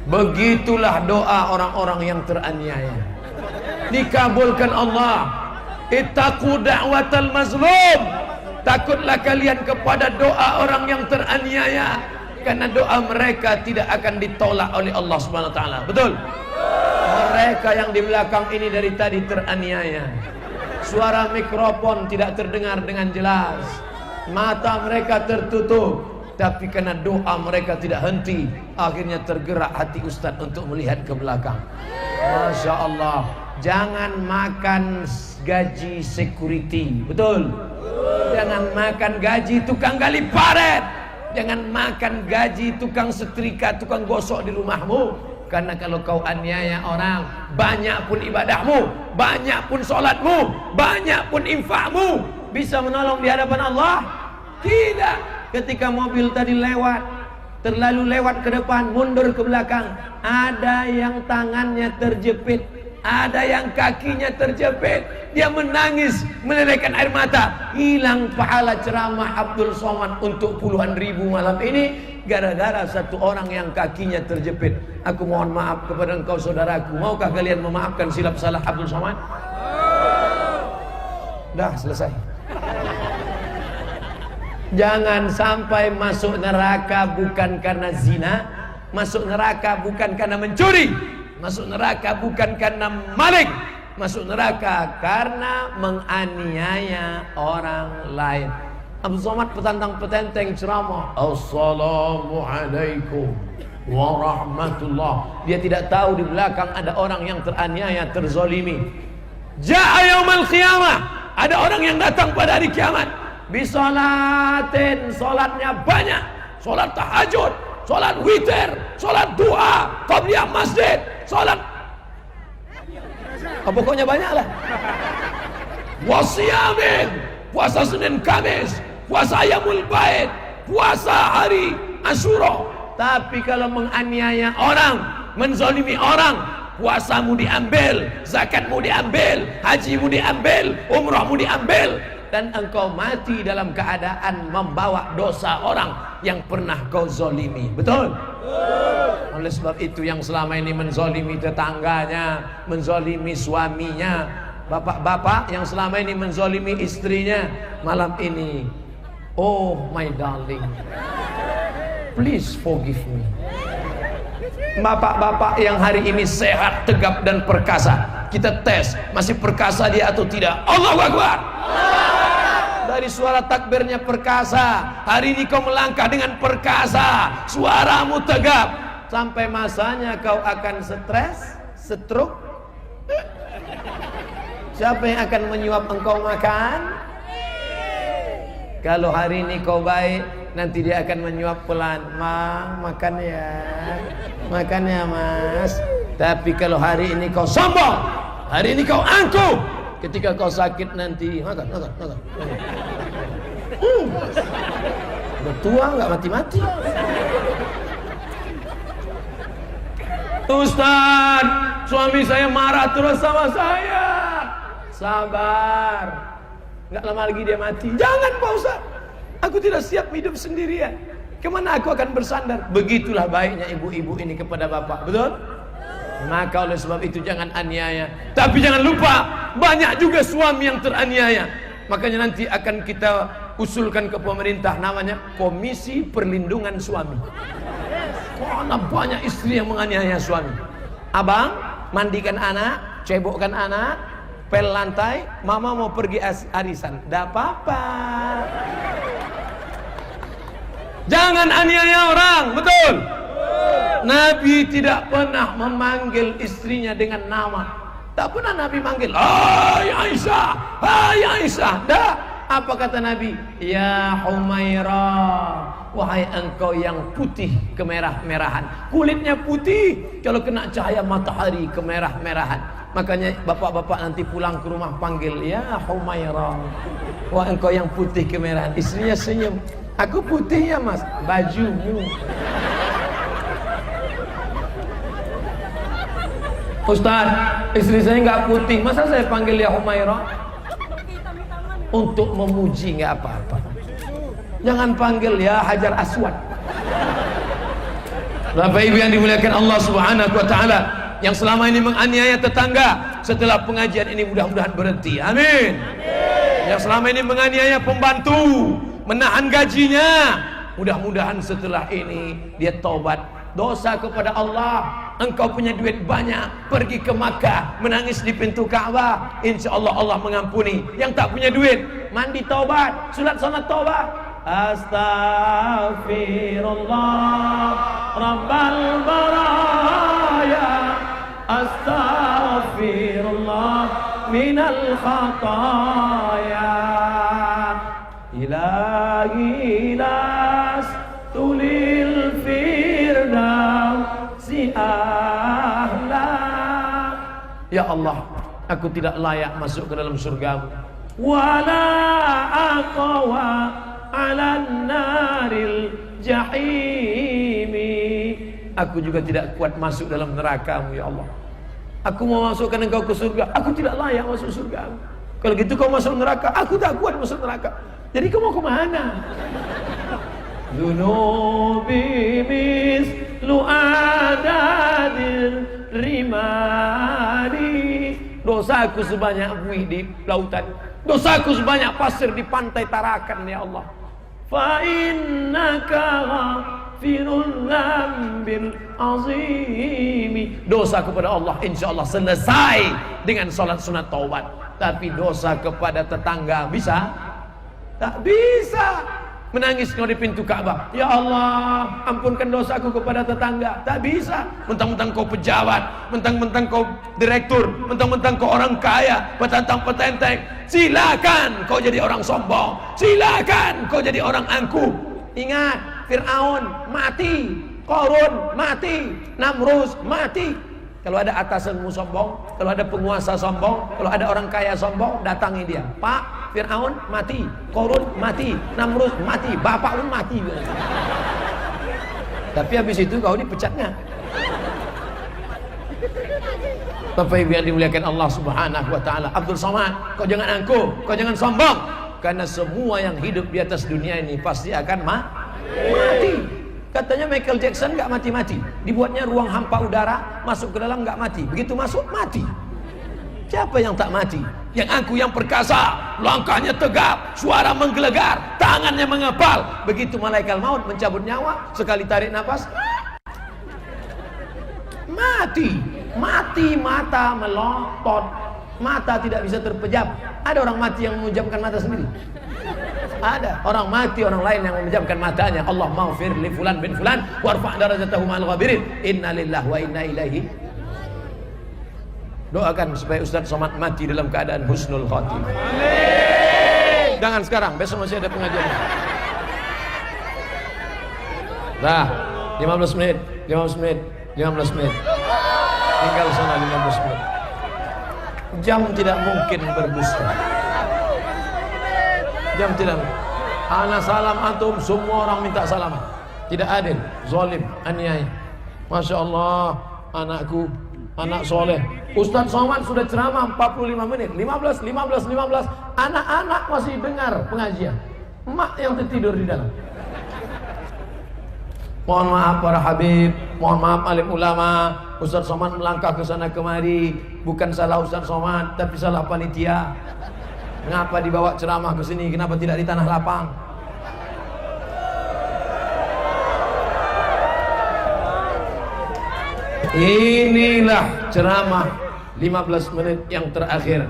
Begitulah doa orang-orang yang teraniaya. Dikabulkan Allah. Ittaqu da'watal mazlum. Takutlah kalian kepada doa orang yang teraniaya, karena doa mereka tidak akan ditolak oleh Allah Subhanahu wa Ta'ala. Betul? Mereka yang di belakang ini dari tadi teraniaya. Suara mikrofon tidak terdengar dengan jelas. Mata mereka tertutup. Tapi karena doa mereka tidak henti, akhirnya tergerak hati Ustaz untuk melihat ke belakang. Masya Allah. Jangan makan gaji security. Betul? Jangan makan gaji tukang gali paret. Jangan makan gaji tukang setrika, tukang gosok di rumahmu. Karena kalau kau aniaya orang, banyak pun ibadahmu, banyak pun sholatmu, banyak pun infakmu, bisa menolong di hadapan Allah? Tidak. Ketika mobil tadi lewat, terlalu lewat ke depan, mundur ke belakang, ada yang tangannya terjepit, ada yang kakinya terjepit, dia menangis, meneteskan air mata, hilang pahala ceramah Abdul Somad untuk puluhan ribu malam ini gara-gara satu orang yang kakinya terjepit. Aku mohon maaf kepada engkau saudaraku, maukah kalian memaafkan silap salah Abdul Somad? Dah selesai. Jangan sampai masuk neraka bukan karena zina, masuk neraka bukan karena mencuri, masuk neraka bukan karena maling, masuk neraka karena menganiaya orang lain. Abdul Somad petantang-petenteng ceramah, Assalamualaikum warahmatullah. Dia tidak tahu di belakang ada orang yang teraniaya, terzolimi. Ja'a yaumal qiyamah, ada orang yang datang pada hari kiamat, bisolatin, solatnya banyak, solat tahajud, solat witir, solat duha, qabliyah masjid, solat pokoknya banyak lah. Wasiyamin, puasa Senin Kamis, puasa Ayamul Bait, puasa hari Asyura. Tapi kalau menganiaya orang, menzalimi orang, puasamu diambil, zakatmu diambil, hajimu diambil, umrahmu diambil, dan engkau mati dalam keadaan membawa dosa orang yang pernah kau zalimi. Betul? Oleh sebab itu yang selama ini menzalimi tetangganya, menzalimi suaminya, bapak-bapak yang selama ini menzalimi istrinya, malam ini, oh my darling, please forgive me. Bapak-bapak yang hari ini sehat, tegap dan perkasa, kita tes masih perkasa dia atau tidak. Allahu Akbar. Dari suara takbirnya perkasa, hari ini kau melangkah dengan perkasa, suaramu tegap, sampai masanya kau akan stres, stroke. Siapa yang akan menyuap engkau makan? Kalau hari ini kau baik, nanti dia akan menyuap pelan. Mang, makan ya, makan ya mas. Tapi kalau hari ini kau sombong, hari ini kau angkuh, ketika kau sakit nanti makan. Udah tua nggak mati-mati. Ustaz, suami saya marah terus sama saya. Sabar, nggak lama lagi dia mati. Jangan Pak Ustaz, aku tidak siap hidup sendirian. Kemana aku akan bersandar? Begitulah baiknya ibu-ibu ini kepada bapak. Betul? Maka oleh sebab itu jangan aniaya. Tapi jangan lupa, banyak juga suami yang teraniaya. Makanya nanti akan kita usulkan ke pemerintah, namanya Komisi Perlindungan Suami. Karena banyak istri yang menganiaya suami. Abang, mandikan anak, cebokkan anak, pel lantai, mama mau pergi arisan. Tidak apa-apa. Jangan aniaya orang, betul? Nabi tidak pernah memanggil istrinya dengan nama. Tak pernah Nabi manggil, hai Aisyah, hai Aisyah. Tak. Apa kata Nabi? Ya Humairah, wahai engkau yang putih kemerah-merahan. Kulitnya putih, kalau kena cahaya matahari kemerah-merahan. Makanya bapak-bapak nanti pulang ke rumah panggil, ya Humairah, wah engkau yang putih kemerahan. Istrinya senyum, aku putih ya mas, bajumu. Ustaz, istri saya nggak putih, masa saya panggil ya Humairah? Untuk memuji nggak apa-apa. Jangan panggil ya Hajar Aswad. Bapak Ibu yang dimuliakan Allah Subhanahu wa taala, yang selama ini menganiaya tetangga, setelah pengajian ini mudah-mudahan berhenti. Amin. Yang selama ini menganiaya pembantu, menahan gajinya, mudah-mudahan setelah ini dia taubat. Dosa kepada Allah. Engkau punya duit banyak, pergi ke Makkah, menangis di pintu Ka'bah, insya Allah Allah mengampuni. Yang tak punya duit, mandi taubat, sunat taubat. Astaghfirullah Rabbal baraya astaghfirullah minal khataya. Ilahi tulil firdausi ahla. Ya Allah, aku tidak layak masuk ke dalam surgamu. Wala aqwa ala naril jahimi. Aku juga tidak kuat masuk dalam neraka-Mu ya Allah. Aku mau masukkan engkau ke surga, aku tidak layak masuk surga. Kalau gitu kau masuk neraka, aku tak kuat masuk neraka. Jadi kau mau kemana? Dunubi mislu adadir rimani. Dosaku sebanyak buih di lautan, dosaku sebanyak pasir di pantai Tarakan ya Allah. Fa innaka ghafirul dzambil azimi. Dosa kepada Allah insyaallah selesai dengan salat sunat taubat. Tapi dosa kepada tetangga bisa? Tak bisa. Menangis kau di pintu Ka'bah, ya Allah ampunkan dosaku kepada tetangga. Tak bisa. Mentang-mentang kau pejabat, mentang-mentang kau direktur, mentang-mentang kau orang kaya, petantang petenteng, silakan kau jadi orang sombong, silakan kau jadi orang angkuh. Ingat, Fir'aun mati, Qarun mati, Namrus mati. Kalau ada atasanmu sombong, kalau ada penguasa sombong, kalau ada orang kaya sombong, datangi dia. Pak, Fir'aun mati, Qarun mati, Namrus mati, bapak pun mati. Tapi habis itu kau dipecatnya. Bapak Ibu yang dimuliakan Allah Subhanahu wa taala, Abdul Somad, kau jangan angkuh, kau jangan sombong. Karena semua yang hidup di atas dunia ini pasti akan mati. Katanya Michael Jackson nggak mati-mati, dibuatnya ruang hampa udara, masuk ke dalam nggak mati, begitu masuk mati. Siapa yang tak mati? Yang angkuh, yang perkasa, langkahnya tegap, suara menggelegar, tangannya mengepal. Begitu malaikat maut mencabut nyawa, sekali tarik nafas, mati. Mati, mata melotot, mata tidak bisa terpejam. Ada orang mati yang memejamkan mata sendiri? Ada orang mati, orang lain yang memejamkan matanya. Allah maghfir li fulan bin fulan warfa' darajatahu ma'al ghabirin. Inna lillahi wa inna ilaihi. Doakan supaya Ustaz Somad mati dalam keadaan husnul khatimah. Amin. Jangan sekarang, besok masih ada pengajian. Nah, 15 menit, 15 menit, 15 menit. Tinggal sana 15 menit. Jam tidak mungkin berdusta. Jam tidak. Ana salam antum, semua orang minta salam. Tidak adil, zalim, aniaya. Masya Allah, anakku, anak soleh. Ustaz Somad sudah ceramah 45 menit, 15. Anak-anak masih dengar pengajian. Emak yang tertidur di dalam. Mohon maaf para habib, mohon maaf alim ulama. Ustaz Somad melangkah ke sana kemari, bukan salah Ustaz Somad, tapi salah panitia. Kenapa dibawa ceramah ke sini? Kenapa tidak di tanah lapang? Inilah ceramah 15 menit yang terakhir.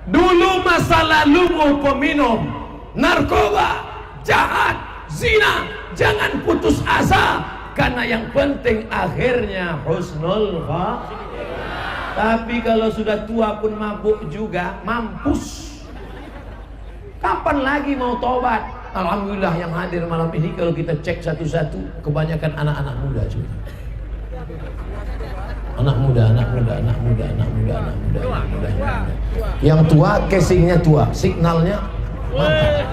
Dulu masa lalumu peminum narkoba, jahat, zina, jangan putus asa, karena yang penting akhirnya husnul khatimah. Tapi kalau sudah tua pun mabuk juga, mampus. Kapan lagi mau tobat? Alhamdulillah yang hadir malam ini kalau kita cek satu-satu, kebanyakan anak-anak muda juga. Anak muda. Yang tua, casingnya tua, signalnya mantap.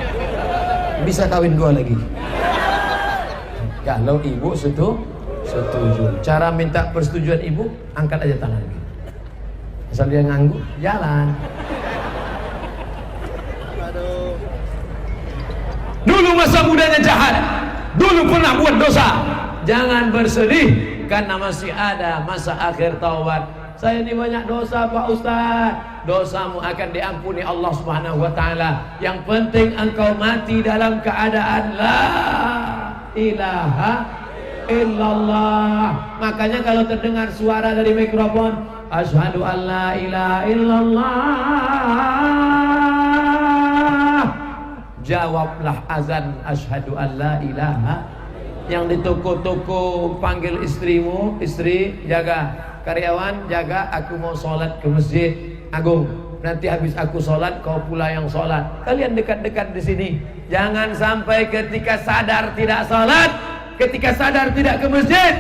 Bisa kawin 2 lagi. Kalau ibu setuju. Cara minta persetujuan ibu, angkat aja tangan. Asal dia ngangguk, jalan. Dulu masa mudanya jahat, dulu pernah buat dosa. Jangan bersedih, karena masih ada masa akhir taubat. Saya ini banyak dosa Pak Ustaz. Dosamu akan diampuni Allah Subhanahu wa taala. Yang penting engkau mati dalam keadaan la ilaha illallah. Makanya kalau terdengar suara dari mikrofon, asyhadu an la ilaha illallah, jawablah azan asyhadu an la ilaha. Yang di toko-toko panggil istrimu, istri jaga, karyawan jaga, aku mau sholat ke masjid Agung. Nanti habis aku sholat, kau pula yang sholat. Kalian dekat-dekat di sini. Jangan sampai ketika sadar tidak sholat, ketika sadar tidak ke masjid,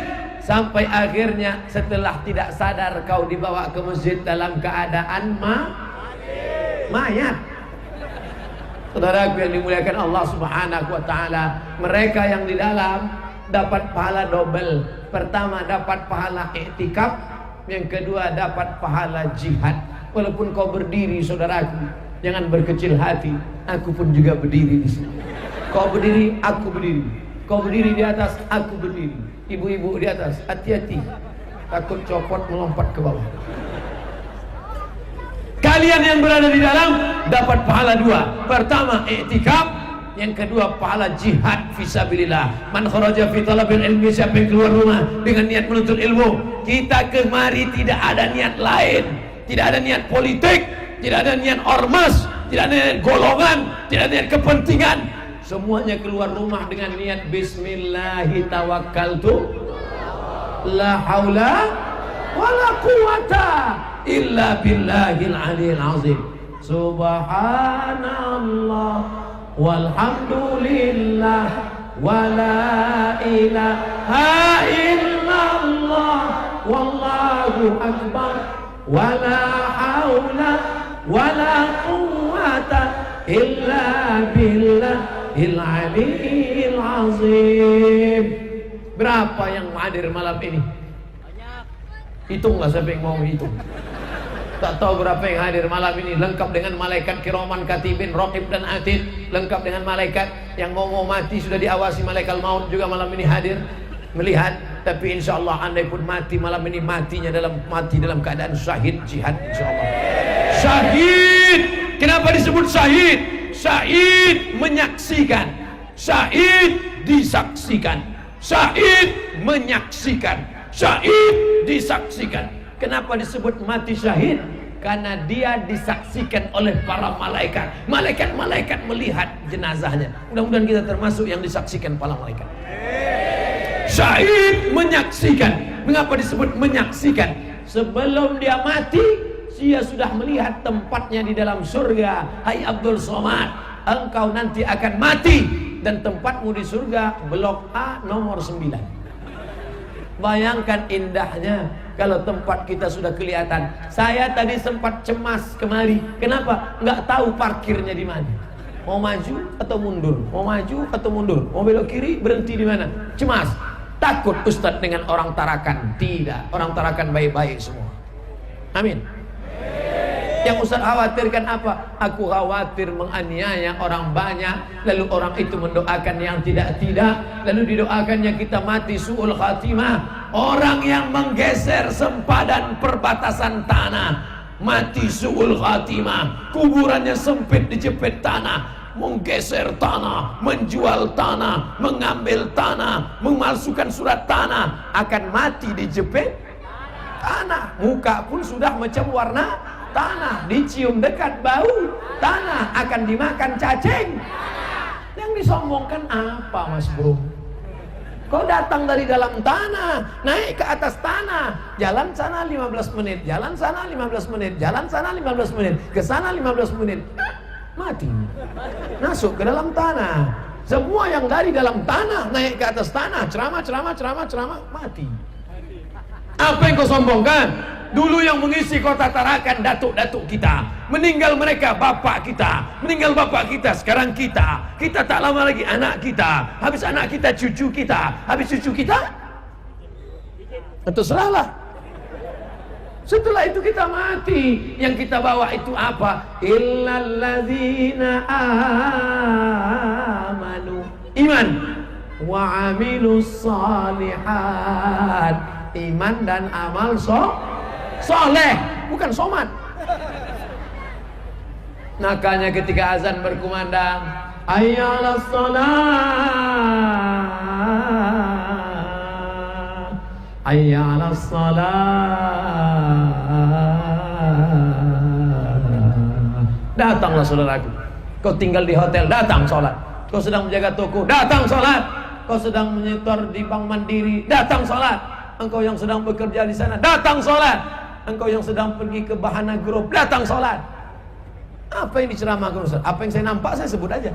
sampai akhirnya setelah tidak sadar kau dibawa ke masjid dalam keadaan mayat. Saudaraku yang dimuliakan Allah Subhanahu wa taala, mereka yang di dalam dapat pahala double. Pertama dapat pahala iktikaf, yang kedua dapat pahala jihad. Walaupun kau berdiri, saudaraku, jangan berkecil hati. Aku pun juga berdiri di sini. Kau berdiri, aku berdiri. Kau berdiri di atas, aku berdiri. Ibu-ibu di atas, hati-hati, takut copot melompat ke bawah. Kalian yang berada di dalam dapat pahala dua. Pertama iktikaf, yang kedua pahala jihad fisabilillah. Man kharaja fi talabil ilmi, siapa yang keluar rumah dengan niat menuntut ilmu. Kita kemari tidak ada niat lain, tidak ada niat politik, tidak ada niat ormas, tidak ada niat golongan, tidak ada niat kepentingan. Semuanya keluar rumah dengan niat bismillahi tawakkaltu la haula wala quwata illa billahil aliyil azim. Subhanallah walhamdulillah wala ilaha illallah wallahu akbar wala haula wala quwata illa billahil aliyil azim. Berapa yang hadir malam ini? Hitunglah siapa yang mau hitung. Tak tahu berapa yang hadir malam ini, lengkap dengan malaikat kiraman katibin, raqib dan atid, lengkap dengan malaikat yang mau mati sudah diawasi malaikat maut juga malam ini hadir melihat. Tapi insyaallah andai pun mati malam ini, mati dalam keadaan syahid jihad insyaallah. Syahid. Kenapa disebut syahid? Syahid menyaksikan, syahid disaksikan, syahid menyaksikan, syahid disaksikan. Kenapa disebut mati syahid? Karena dia disaksikan oleh para malaikat. Malaikat-malaikat melihat jenazahnya. Mudah-mudahan kita termasuk yang disaksikan para malaikat. Syahid menyaksikan. Mengapa disebut menyaksikan? Sebelum dia mati, dia sudah melihat tempatnya di dalam surga. Hai Abdul Somad, engkau nanti akan mati dan tempatmu di surga blok A nomor 9. Bayangkan indahnya kalau tempat kita sudah kelihatan. Saya tadi sempat cemas kemari. Kenapa? Nggak tahu parkirnya di mana. Mau maju atau mundur? Mau maju atau mundur? Mau belok kiri, berhenti di mana? Cemas. Takut Ustadz dengan orang Tarakan. Tidak, orang Tarakan baik-baik semua. Amin. Yang Ustaz khawatirkan apa? Aku khawatir menganiaya orang banyak, lalu orang itu mendoakan yang tidak-tidak, lalu didoakannya kita mati su'ul khatimah. Orang yang menggeser sempadan perbatasan tanah, mati su'ul khatimah. Kuburannya sempit, dijepit tanah, menggeser tanah, menjual tanah, mengambil tanah, memalsukan surat tanah, akan mati dijepit tanah. Muka pun sudah macam warna tanah, dicium dekat bau tanah, akan dimakan cacing. Yang disombongkan apa, Mas Bro? Kau datang dari dalam tanah, naik ke atas tanah, jalan sana 15 menit, jalan sana 15 menit, jalan sana 15 menit, ke sana 15 menit, mati, masuk ke dalam tanah. Semua yang dari dalam tanah naik ke atas tanah, ceramah, mati. Apa yang kau sombongkan? Dulu yang mengisi kota Tarakan datuk-datuk kita, meninggal mereka bapak kita, meninggal bapak kita, sekarang kita tak lama lagi anak kita, habis anak kita cucu kita, habis cucu kita terserahlah. Setelah itu kita mati. Yang kita bawa itu apa? Illalladzina amanu, iman, wa amilus shalihat, iman dan amal soleh, bukan somat. Makanya ketika azan berkumandang, hayya 'alas shalah, hayya 'alas shalah, datanglah saudaraku. Kau tinggal di hotel, datang sholat. Kau sedang menjaga toko, datang sholat. Kau sedang menyetor di Bank Mandiri, datang sholat. Engkau yang sedang bekerja di sana, datang sholat. Engkau yang sedang pergi ke Bahana Group, datang sholat. Apa yang diceramahkan Ustaz? Apa yang saya nampak saya sebut aja.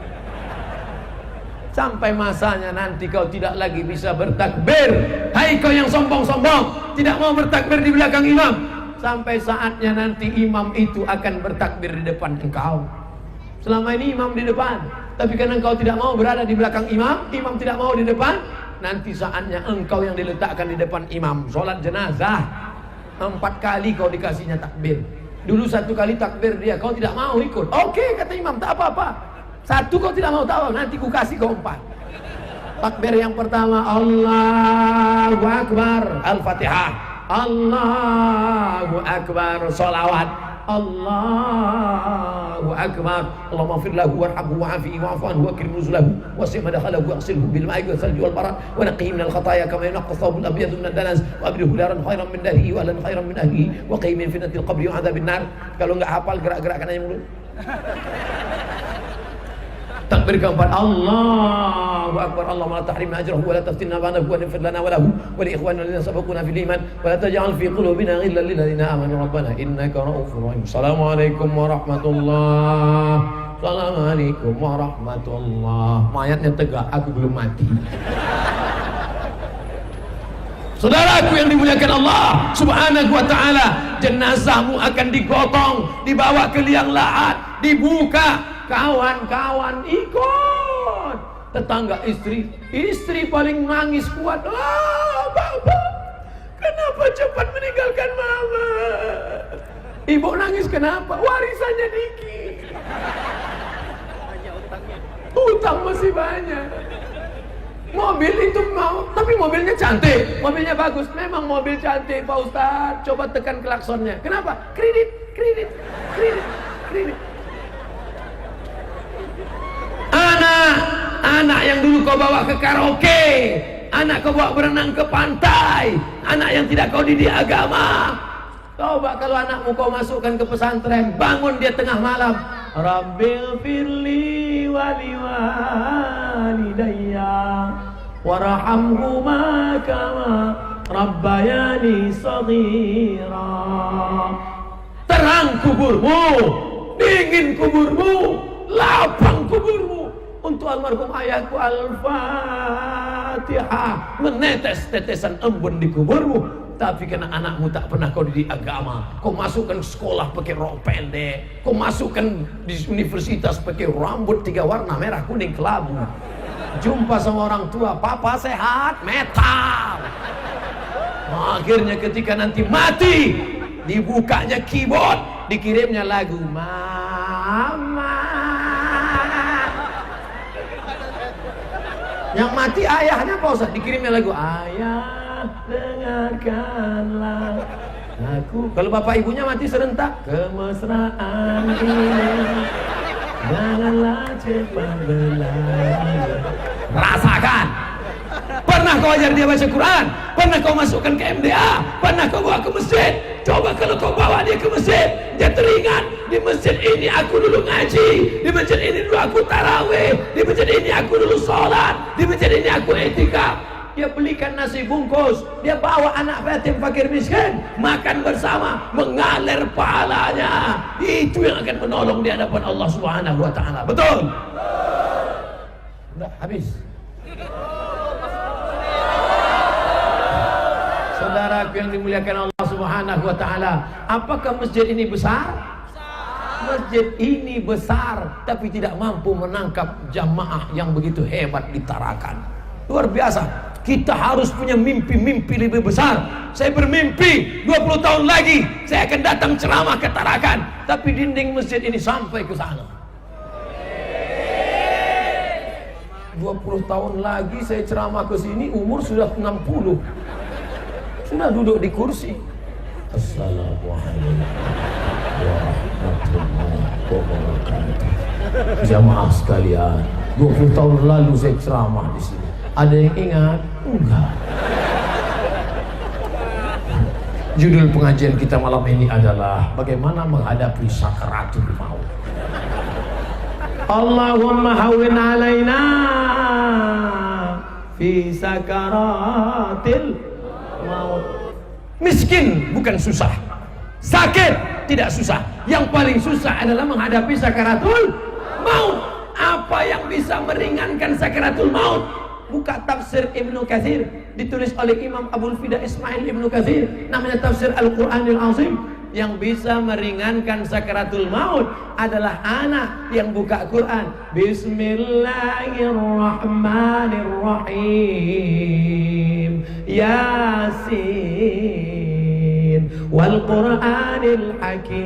Sampai masanya nanti kau tidak lagi bisa bertakbir. Hai kau yang sombong-sombong, tidak mau bertakbir di belakang imam. Sampai saatnya nanti imam itu akan bertakbir di depan engkau. Selama ini imam di depan, tapi karena engkau tidak mau berada di belakang imam, imam tidak mau di depan, nanti saatnya engkau yang diletakkan di depan imam. Sholat jenazah 4 kali kau dikasihnya takbir. Dulu 1 kali takbir dia, kau tidak mau ikut. Oke, kata imam, tak apa-apa. 1 kau tidak mau, tak apa, nanti ku kasih kau 4. Takbir yang pertama, Allahu Akbar, Al-Fatihah. Allahu Akbar, sholawat. Allahu Akbar. Allahumma fir lahu warhamhu wa'afihi wa'fu anhu wa akrim nuzulahu wasi' madkhalahu waghsilhu bil ma'i wal thalji wal barad wa naqqihi minal khataaya kama yunqqa ath-thawbul abyadu minad danas wa abdilhu daran khairan min darihi wa ahlan khairan min ahlihi wa qih min fitnatil qabri wa 'adzabin nar. Kalau enggak hafal gerak-gerakkan aja mulut. Takbir keempat, Allahu Akbar. Allahumma la tahrimna ajrahu wa la taftinna ba'dahu wa ighfir lana wa lahu wa li ikhwanina alladhina sabaquna fil iman wa la taj'al fi qulubina ghillan lil ladzina amanu rabbana innaka ra'ufur rahim. Assalamualaikum warahmatullahi. Assalamualaikum warahmatullahi. Mayatnya tegak, aku belum mati. Saudaraku yang dimuliakan Allah Subhanahu wa ta'ala, jenazahmu akan digotong, dibawa ke liang lahat, dibuka. Kawan-kawan ikut. Tetangga istri paling nangis kuat. Bapak, kenapa cepat meninggalkan mama? Ibu nangis kenapa? Warisannya dikit. Utang masih banyak. Mobil itu mau, tapi mobilnya cantik, mobilnya bagus. Memang mobil cantik Pak Ustadz. Coba tekan klaksonnya. Kenapa? Kredit. Anak yang dulu kau bawa ke karaoke, anak kau bawa berenang ke pantai, anak yang tidak kau didik agama. Coba kalau anakmu kau masukkan ke pesantren, bangun dia tengah malam, Rabbil firli wali walidayya warhamhuma kama rabbayani shaghira. Terang kuburmu, dingin kuburmu, lapang kuburmu. Untuk almarhum ayahku Al-Fatihah, menetes tetesan embun di kuburmu. Tapi karena anakmu tak pernah kau didik agama, kau masukkan sekolah pakai rok pendek, kau masukkan di universitas pakai rambut 3 warna, merah, kuning, kelabu. Jumpa sama orang tua, papa sehat, metal. Akhirnya ketika nanti mati, dibukanya keyboard, dikirimnya lagu Mama. Yang mati ayahnya Pak Ustaz, dikirimnya lagu Ayah dengarkanlah aku. Kalau bapak ibunya mati serentak, kemesraan ini janganlah cepat berlalu. Rasakan. Pernah kau ajar dia baca Quran? Pernah kau masukkan ke MDA? Pernah kau bawa ke masjid? Coba kalau kau bawa dia ke masjid, dia teringat, di masjid ini aku dulu ngaji, di masjid ini dulu aku tarawih, di masjid ini aku dulu sholat, di masjid ini aku etikaf. Dia belikan nasi bungkus, dia bawa anak yatim fakir miskin, makan bersama, mengalir pahalanya. Itu yang akan menolong di hadapan Allah Subhanahu wa ta'ala. Betul? Udah habis. Saudaraku yang dimuliakan Allah Subhanahu wa ta'ala, apakah masjid ini besar? Masjid ini besar, tapi tidak mampu menangkap jamaah yang begitu hebat di Tarakan. Luar biasa. Kita harus punya mimpi-mimpi lebih besar. Saya bermimpi 20 tahun lagi saya akan datang ceramah ke Tarakan, tapi dinding masjid ini sampai ke sana. 20 tahun lagi saya ceramah ke sini, umur sudah 60. Sudah duduk di kursi. Assalamualaikum warahmatullahi wabarakatuh. Jamaah sekalian, 20 tahun lalu saya ceramah di sini. Ada yang ingat? Enggak. Judul pengajian kita malam ini adalah bagaimana menghadapi sakaratul maut. Allahumma hawwin alaina fi sakaratil maut. Miskin bukan susah, sakit tidak susah. Yang paling susah adalah menghadapi sakaratul maut. Apa yang bisa meringankan sakaratul maut? Buka tafsir Ibnu Katsir, ditulis oleh Imam Abul Fida Ismail Ibnu Katsir, namanya tafsir Al-Quranil Azim. Yang bisa meringankan sakaratul maut adalah anak yang buka Quran. Bismillahirrahmanirrahim. Yasin wal Qur'anil Hakim.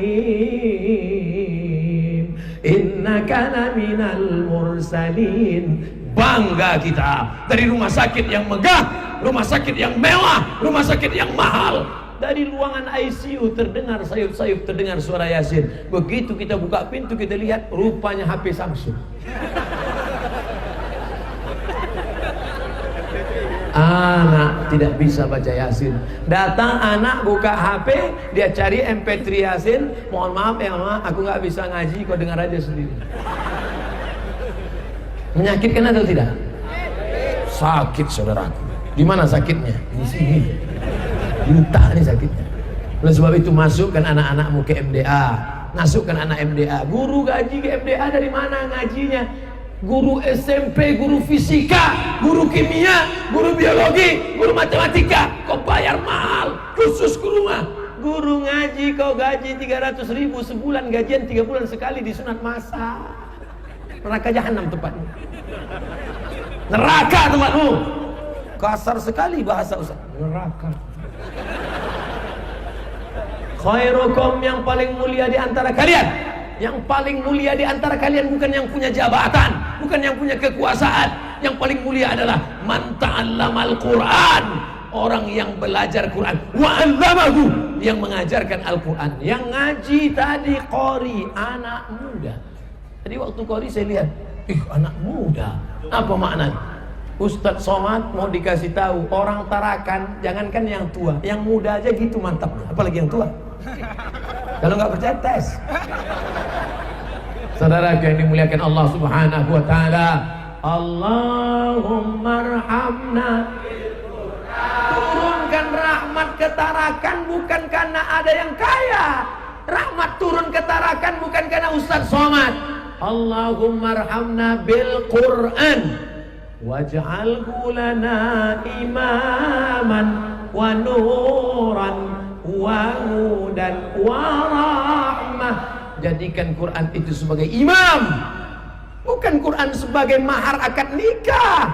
Innaka laminal mursalin. Bangga kita dari rumah sakit yang megah, rumah sakit yang mewah, rumah sakit yang mahal. Dari ruangan ICU terdengar sayup-sayup, terdengar suara Yasin. Begitu kita buka pintu, kita lihat rupanya HP Samsung. Anak tidak bisa baca Yasin. Datang anak buka HP, dia cari MP3 Yasin. Mohon maaf ya mama, aku nggak bisa ngaji, kau dengar aja sendiri. Menyakitkan atau tidak? Sakit saudaraku. Di mana sakitnya? Di sini. Buta nih sakitnya. Oleh sebab itu masukkan anak-anakmu ke MDA. Masukkan anak MDA. Guru gaji ke MDA dari mana ngajinya? Guru SMP, guru fisika, guru kimia, guru biologi, guru matematika. Kau bayar mahal khusus ke rumah. Guru ngaji kau gaji 300.000 sebulan, gajian 3 bulan sekali disunat masa. Neraka jahanam tempatmu. Neraka tempatmu. Kasar sekali bahasa Ustaz. Neraka. Khairukum, yang paling mulia di antara kalian. Yang paling mulia di antara kalian bukan yang punya jabatan, bukan yang punya kekuasaan. Yang paling mulia adalah man ta'allamal Qur'an, orang yang belajar Quran, wa 'allamahu, yang mengajarkan Al-Quran. Yang ngaji tadi qori, anak muda. Tadi waktu qori saya lihat, anak muda. Apa maknanya? Ustadz Somad mau dikasih tahu, orang Tarakan jangankan yang tua, yang muda aja gitu mantapnya, apalagi yang tua. Kalau nggak percaya tes. Saudara yang dimuliakan Allah Subhanahu wa taala, Allahumma arhamna. Turunkan rahmat ke Tarakan bukan karena ada yang kaya. Rahmat turun ke Tarakan bukan karena Ustadz Somad. Allahumma arhamna bil Quran. Waj'alhu lana imaman wa nuran wa hudan wa rahmah. Jadikan Quran itu sebagai imam, bukan Quran sebagai mahar akad nikah.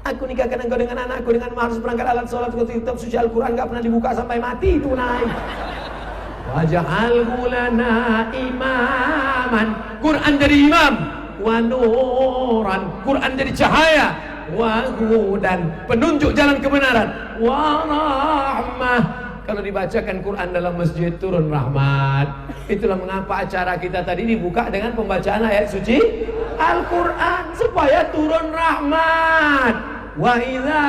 Aku nikahkan engkau dengan anakku dengan mahar seperangkat alat sholat, kitab suci Al-Quran gak pernah dibuka sampai mati tunai. Waj'alhu lana imaman, Quran jadi imam, wa nuran, Quran jadi cahaya, wa hudan, penunjuk jalan kebenaran, wa rahmah. Kalau dibacakan Quran dalam masjid turun rahmat. Itulah mengapa acara kita tadi dibuka dengan pembacaan ayat suci Al-Quran, supaya turun rahmat. Wa idza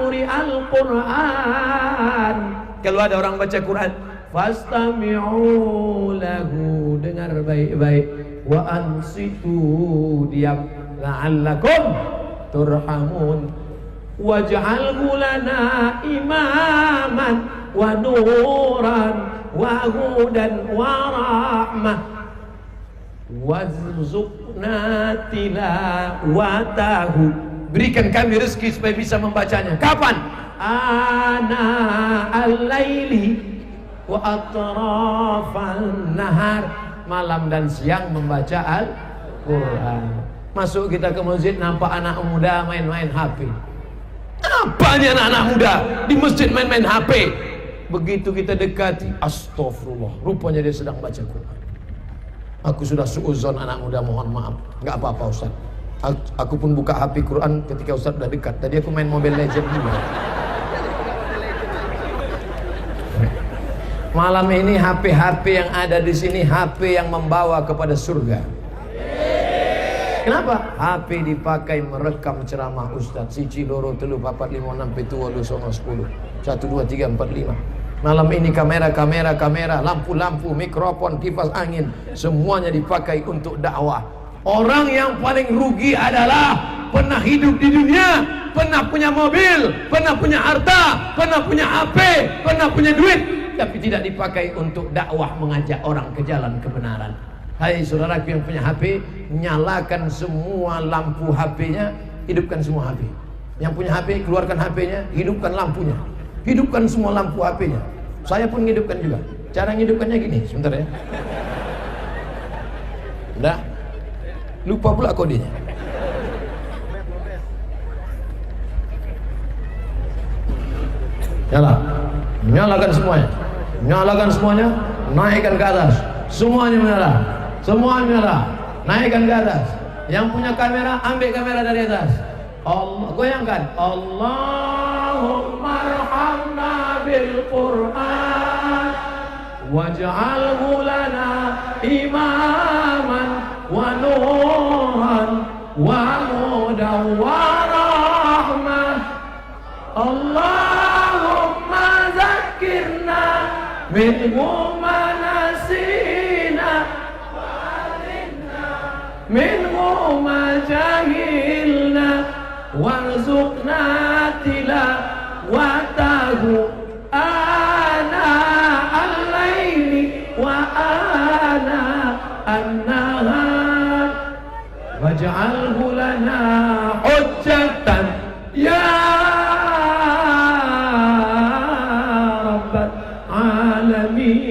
quri'al Quran, kalau ada orang baca Quran, fastami'u lahu, dengar baik-baik, wa ansitu, diam, la'allakum turhamun. Waj'alhu lana imaman wa nuran wa hudan wa rahmah warzuqna tilawatahu, berikan kami rezeki supaya bisa membacanya. Kapan? Ana al-laili wa atrafan nahar, malam dan siang membaca Al-Quran. Masuk kita ke masjid, nampak anak muda main-main HP. Apanya anak-anak muda di masjid main-main HP? Begitu kita dekati, astagfirullah, rupanya dia sedang baca Quran. Aku sudah suuzon anak muda, mohon maaf. Gak apa-apa Ustaz. Aku pun buka HP Quran ketika Ustaz sudah dekat. Tadi aku main Mobile Legends juga. Malam ini HP-HP yang ada di sini HP yang membawa kepada surga. Kenapa? HP dipakai merekam ceramah Ustaz. 1, 2, 3, 4, 5, 6, 7, 8, 9, 10. 1, 2, 3, 4, 5. Malam ini kamera, lampu-lampu, mikrofon, kipas angin, semuanya dipakai untuk dakwah. Orang yang paling rugi adalah pernah hidup di dunia pernah punya mobil, pernah punya harta, pernah punya HP, pernah punya duit, tapi tidak dipakai untuk dakwah mengajak orang ke jalan kebenaran. Hai saudaraku yang punya HP, nyalakan semua lampu HP-nya, hidupkan semua HP. Yang punya HP, keluarkan HP-nya, hidupkan lampunya. Hidupkan semua lampu HP-nya. Saya pun hidupkan juga. Cara ngidupkannya gini, sebentar ya. Udah. Lupa pula kodenya. Nyalakan semuanya. Nyalakan semuanya, naikkan ke atas. Semuanya menyala. Semuanya menyala. Naikkan ke atas. Yang punya kamera, ambil kamera dari atas. Allah, goyangkan. Allahumma arhamna bil Qur'an waj'alhu lana imaman wa nuran wa hudan wa rahmah. Allahumma zakkirna minhu ma nasina minhu ma jahilna warzuqna tilawatahu ana al-laili wa ana an-nahar waj'alhu lana hujjatan ya rabbal alamin.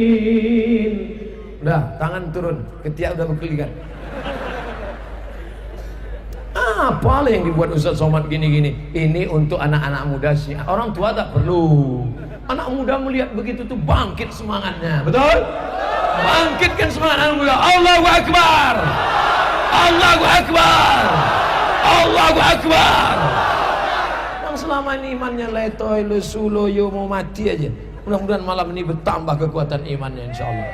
Udah, tangan turun, ketiak udah berkeliling. Apa yang dibuat Ustaz Somad gini-gini? Ini untuk anak-anak muda sih. Orang tua tak perlu. Anak muda melihat begitu tuh bangkit semangatnya. Betul? Bangkitkan semangat anak muda. Allahu Akbar. Allahu Akbar. Allahu Akbar. Yang selama ini imannya letoy, lesulo, yo mau mati aja. Mudah-mudahan malam ini bertambah kekuatan imannya insyaallah.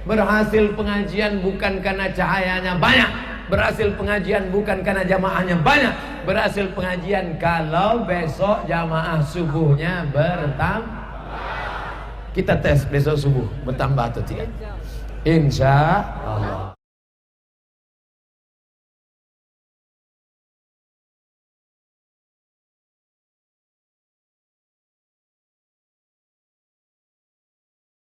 Berhasil pengajian bukan karena cahayanya banyak. Berhasil pengajian bukan karena jamaahnya banyak. Berhasil pengajian kalau besok jamaah subuhnya bertambah. Kita tes besok subuh bertambah atau tidak. Insya Allah.